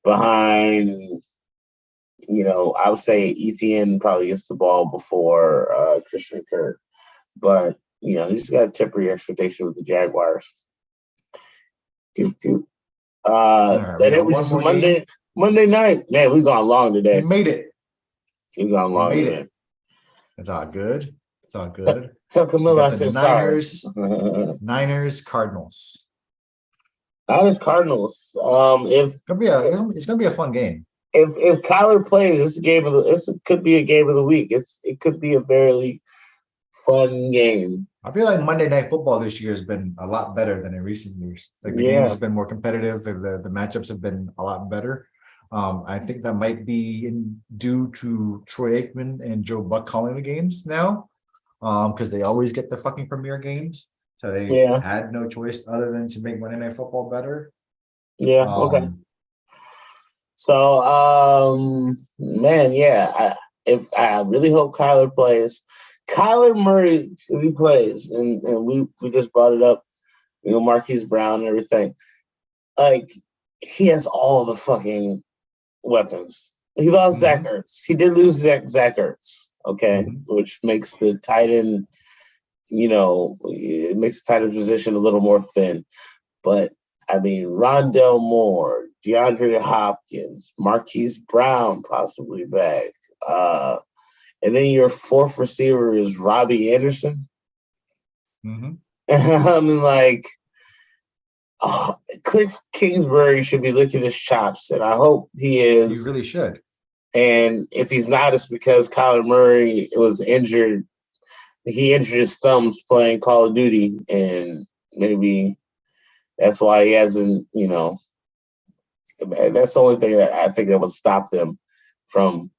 Behind, I would say Etienne probably gets the ball before Christian Kirk. But, you just got to temper your expectation with the Jaguars. Right, Then it was just Monday night. Man, we've gone long today. We made it. We've gone long today. It's all good. It's all good. Tell Camilla I said Niners, sorry. Niners, Cardinals. Niners, Cardinals. It's gonna be a fun game. If Kyler plays, this could be a game of the week. It could be a very fun game. I feel like Monday Night Football this year has been a lot better than in recent years. Like the games have been more competitive. The matchups have been a lot better. I think that might be due to Troy Aikman and Joe Buck calling the games now, because they always get the fucking premier games. So they had no choice other than to make Monday Night Football better. Yeah. Okay. So, man, I really hope Kyler plays. Kyler Murray, if he plays, and we just brought it up, Marquise Brown and everything. Like, he has all the fucking weapons. He lost Zach Ertz. He did lose Zach Ertz, okay, which makes the tight end, it makes the tight end position a little more thin. But, I mean, Rondell Moore, DeAndre Hopkins, Marquise Brown possibly back. And then your fourth receiver is Robbie Anderson. I mean, like, Cliff Kingsbury should be licking his chops, and I hope he is. He really should. And if he's not, it's because Kyler Murray was injured. He injured his thumbs playing Call of Duty, and maybe that's why he hasn't, that's the only thing that I think that would stop them from.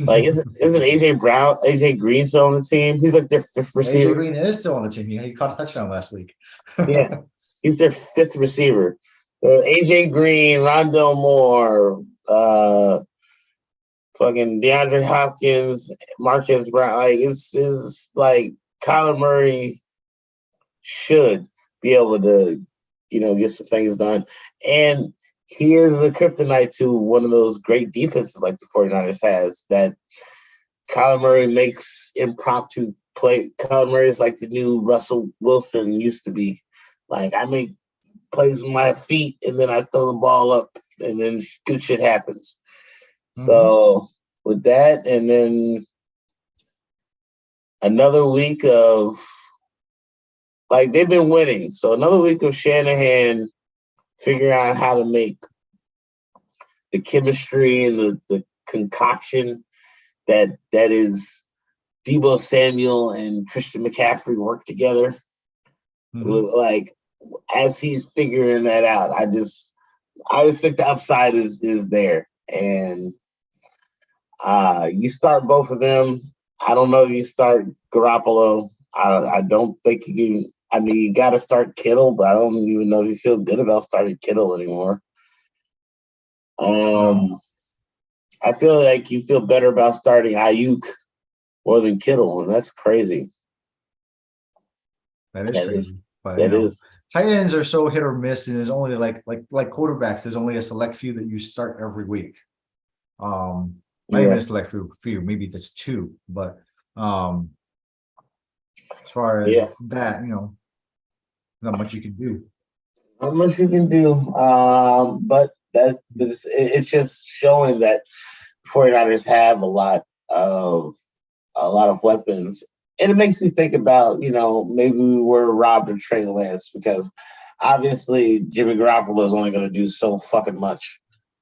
Like, isn't AJ Green still on the team? He's like their fifth receiver. AJ Green is still on the team. He caught a touchdown last week. Yeah, he's their fifth receiver. AJ Green, Rondell Moore, fucking DeAndre Hopkins, Marquise Brown. Like, it's like Kyler Murray should be able to, get some things done. And he is the kryptonite to one of those great defenses like the 49ers has, that Kyler Murray makes impromptu play. Kyler Murray is like the new Russell Wilson used to be. Like, I make plays with my feet and then I throw the ball up and then good shit happens. So with that, and then another week of, like, they've been winning. So another week of Shanahan figuring out how to make the chemistry and the concoction that is Deebo Samuel and Christian McCaffrey work together. Like, as he's figuring that out, I just think the upside is there. And you start both of them. I don't know if you start Garoppolo. I don't think you can. I mean, you got to start Kittle, but I don't even know if you feel good about starting Kittle anymore. I feel like you feel better about starting Ayuk more than Kittle, and that's crazy. That is crazy. But tight ends are so hit or miss, and there's only like quarterbacks. There's only a select few that you start every week. Not even a select few. Maybe that's two, but as far as that, not much you can do. Not much you can do, but it's just showing that 49ers have a lot of weapons. And it makes me think about, maybe we were robbed of Trey Lance, because obviously Jimmy Garoppolo is only going to do so fucking much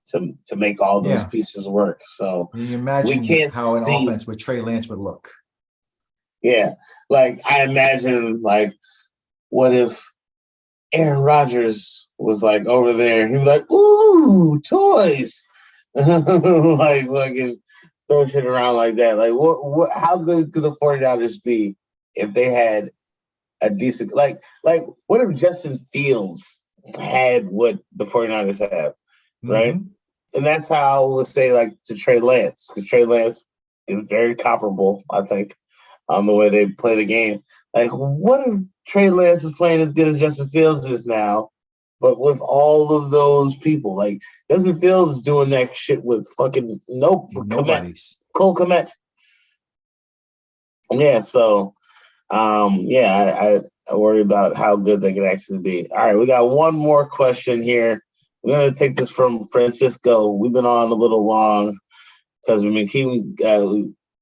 to make all those pieces work. So you imagine how an offense with Trey Lance would look. Yeah, like I imagine, like what if Aaron Rodgers was like over there? He was like, "Ooh, toys!" Like fucking throw shit around like that. Like, what? How good could the 49ers be if they had a decent what if Justin Fields had what the 49ers have, right? Mhm. And that's how I would say like to Trey Lance, because Trey Lance is very comparable, I think, on the way they play the game. Like, what if Trey Lance is playing as good as Justin Fields is now, but with all of those people? Like, Justin Fields is doing that shit with fucking Nobody's. Cole Kmet. Yeah, so I worry about how good they can actually be. All right, we got one more question here. We're gonna take this from Francisco. We've been on a little long because we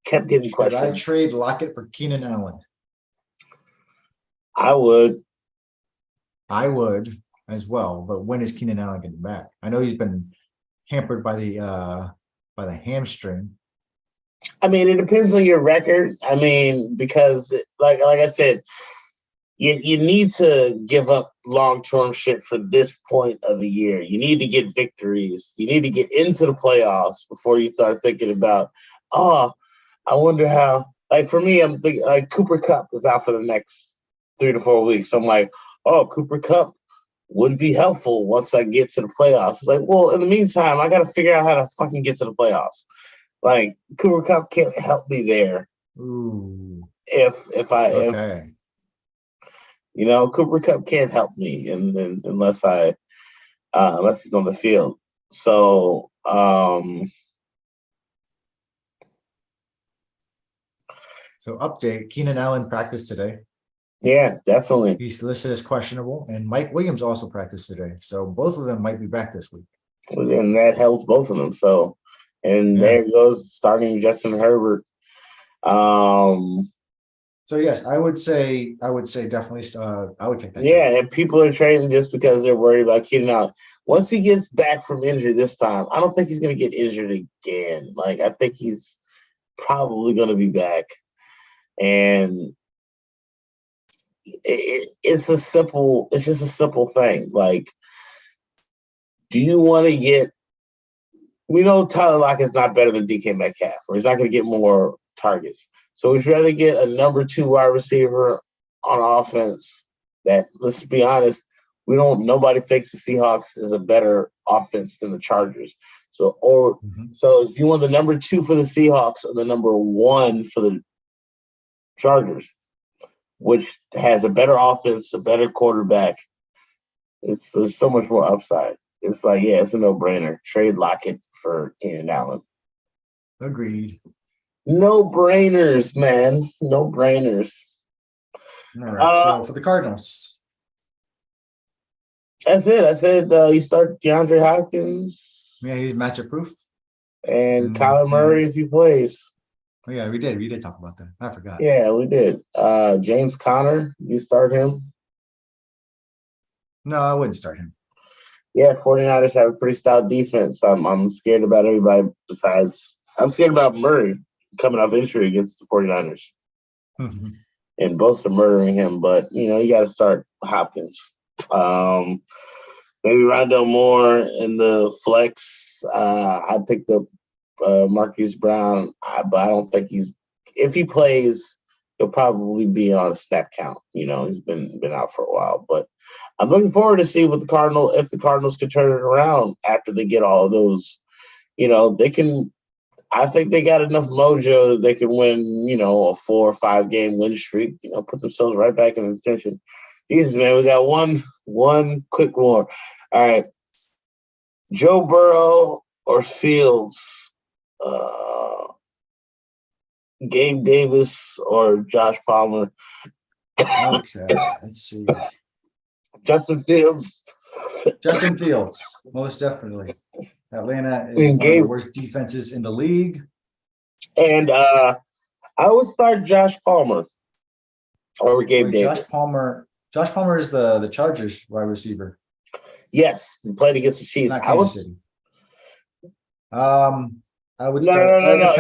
kept getting Should I questions. trade Lockett for Keenan Allen? I would. I would as well, but when is Keenan Allen getting back? I know he's been hampered by the hamstring. I mean, it depends on your record. I mean, because like I said, you need to give up long-term shit for this point of the year. You need to get victories. You need to get into the playoffs before you start thinking about, oh, I wonder how. Like for me, I'm thinking like Cooper Kupp is out for the next 3 to 4 weeks. So I'm like, oh, Cooper Kupp would be helpful once I get to the playoffs. It's like, well, in the meantime, I got to figure out how to fucking get to the playoffs. Like Cooper Kupp can't help me there. Ooh. If Okay. Cooper Kupp can't help me, and unless he's on the field. So So update: Keenan Allen practiced today. yeah, definitely. He's listed as questionable, and Mike Williams also practiced today. So both of them might be back this week. And that helps both of them. So, and Yeah. there goes starting Justin Herbert. So yes, I would say definitely. I would take that. Yeah, Trade. and people are trading just because they're worried about Keenan Allen. Once he gets back from injury this time, I don't think he's going to get injured again. Like I think he's probably going to be back, and it's just a simple thing. Like, do you want to get? We know Tyler Lockett's not better than DK Metcalf, or he's not going to get more targets. So we'd rather get a number 2 wide receiver on offense. That, let's be honest, nobody thinks the Seahawks is a better offense than the Chargers. So do you want the number 2 for the Seahawks or the number 1 for the Chargers, which has a better offense, a better quarterback? There's so much more upside. It's like, yeah, it's a no-brainer. Trade Lockett for Keenan Allen. Agreed. No brainers, man. No brainers. All right. So for the Cardinals, that's it. I said you start DeAndre Hopkins. yeah, he's matchup proof. And Kyler Murray if he plays. Oh, yeah, we did talk about that. I forgot. Yeah, we did. James Conner, you start him? No, I wouldn't start him. Yeah, 49ers have a pretty stout defense. I'm scared about everybody besides – I'm scared about Murray coming off injury against the 49ers. Mm-hmm. And both are murdering him, but, you got to start Hopkins. Maybe Rondell Moore in the flex. I picked up Marquise Brown, but I don't think if he plays, he'll probably be on a snap count. He's been out for a while, but I'm looking forward to see if the Cardinals can turn it around after they get all of those. They can. I think they got enough mojo that they can win. A 4 or 5 game win streak. Put themselves right back in the contention. Jesus, man, we got one quick more. All right, Joe Burrow or Fields. Gabe Davis or Josh Palmer. Okay, let's see. Justin Fields. Most definitely. Atlanta is one of the worst defenses in the league. And I would start Josh Palmer over Gabe Davis. Josh Palmer is the Chargers wide receiver. Yes, he played against the Chiefs. Not Kansas City. I would start. No.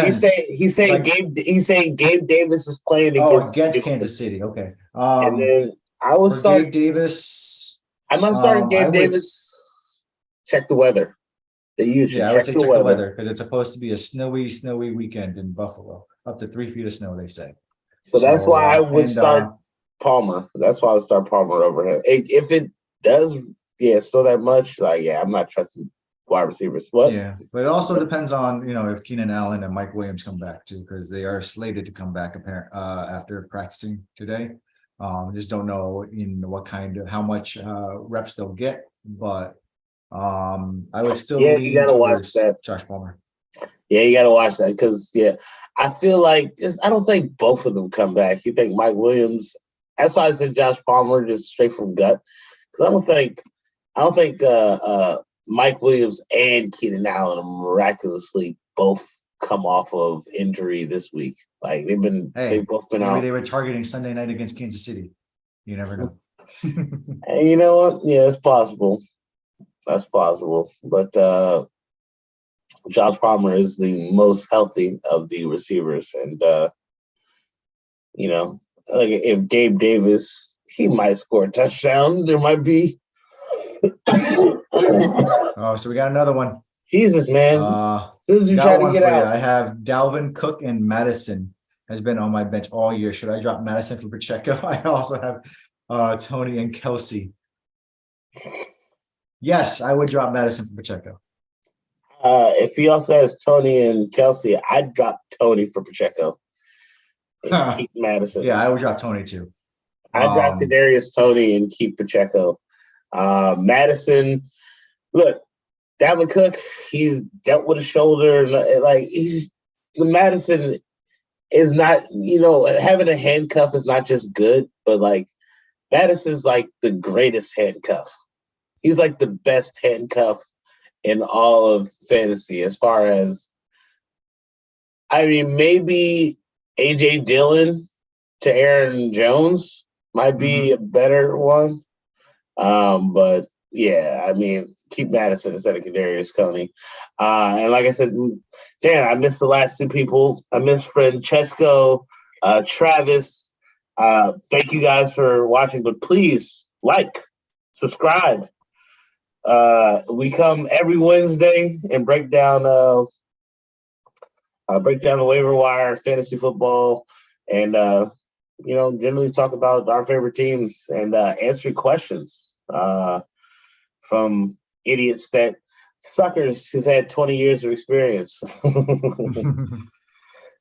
He's saying Gabe Davis is playing against Kansas City. Okay. And then I will For start. Gabe Davis, I'm not starting I Gabe would, Davis. Check the weather. The usual. yeah, I would Check say the check the weather. weather because it's supposed to be a snowy weekend in Buffalo, up to 3 feet of snow, they say. So that's So, why I would and start Palmer. That's why I would start Palmer over him. If it does, yeah, still that much, like, yeah, I'm not trusting wide receivers. What? yeah, but it also depends on, if Keenan Allen and Mike Williams come back too, because they are slated to come back after practicing today. Just don't know in what how much reps they'll get, but I would still Yeah, you lean gotta watch towards that. Josh Palmer. Yeah, you gotta watch that because I feel like I don't think both of them come back. You think Mike Williams? That's why I said Josh Palmer just straight from gut because I don't think Mike Williams and Keenan Allen miraculously both come off of injury this week. Like they've Hey, both been maybe out. they were targeting Sunday night against Kansas City. You never know. And you know what? Yeah, it's possible. That's possible. But Josh Palmer is the most healthy of the receivers, and like if Gabe Davis, he might score a touchdown. There might be. Oh, so we got another one. Jesus, man. As soon as you try Got to one get for you. out. I have Dalvin Cook and Madison has been on my bench all year. Should I drop Madison for Pacheco? I also have Tony and Kelsey. Yes, I would drop Madison for Pacheco. If he also has Tony and Kelsey, I'd drop Tony for Pacheco and keep Madison. Yeah, I would drop Tony too. I'd drop Kadarius Tony and keep Pacheco. Madison, look, Dalvin Cook, he's dealt with a shoulder. Like Madison is not, having a handcuff is not just good, but like Madison's like the greatest handcuff. He's like the best handcuff in all of fantasy as far as, I mean, maybe AJ Dillon to Aaron Jones might be a better one. But yeah, I mean, keep Madison instead of Kadarius Toney. And like I said, Dan, I missed the last two people. I missed Francesco, Travis. Thank you guys for watching, but please subscribe. We come every Wednesday and break down the waiver wire, fantasy football, and generally talk about our favorite teams and answer questions from idiots suckers who've had 20 years of experience.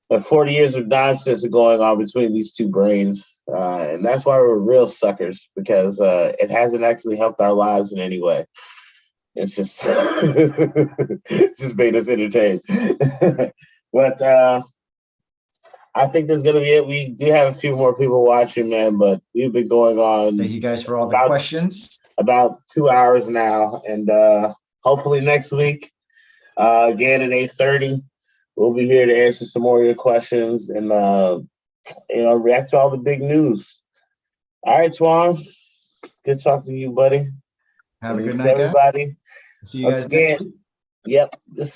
And 40 years of nonsense going on between these two brains. And that's why we're real suckers, because it hasn't actually helped our lives in any way. It's just just made us entertained. But I think that's going to be it. We do have a few more people watching, man, but we've been going on. Thank you guys for all the questions. About 2 hours now. And hopefully next week, again at 8:30, we'll be here to answer some more of your questions and, react to all the big news. All right, Twan. Good talking to you, buddy. Have a good night, everybody. guys. See you guys next week. Yep. This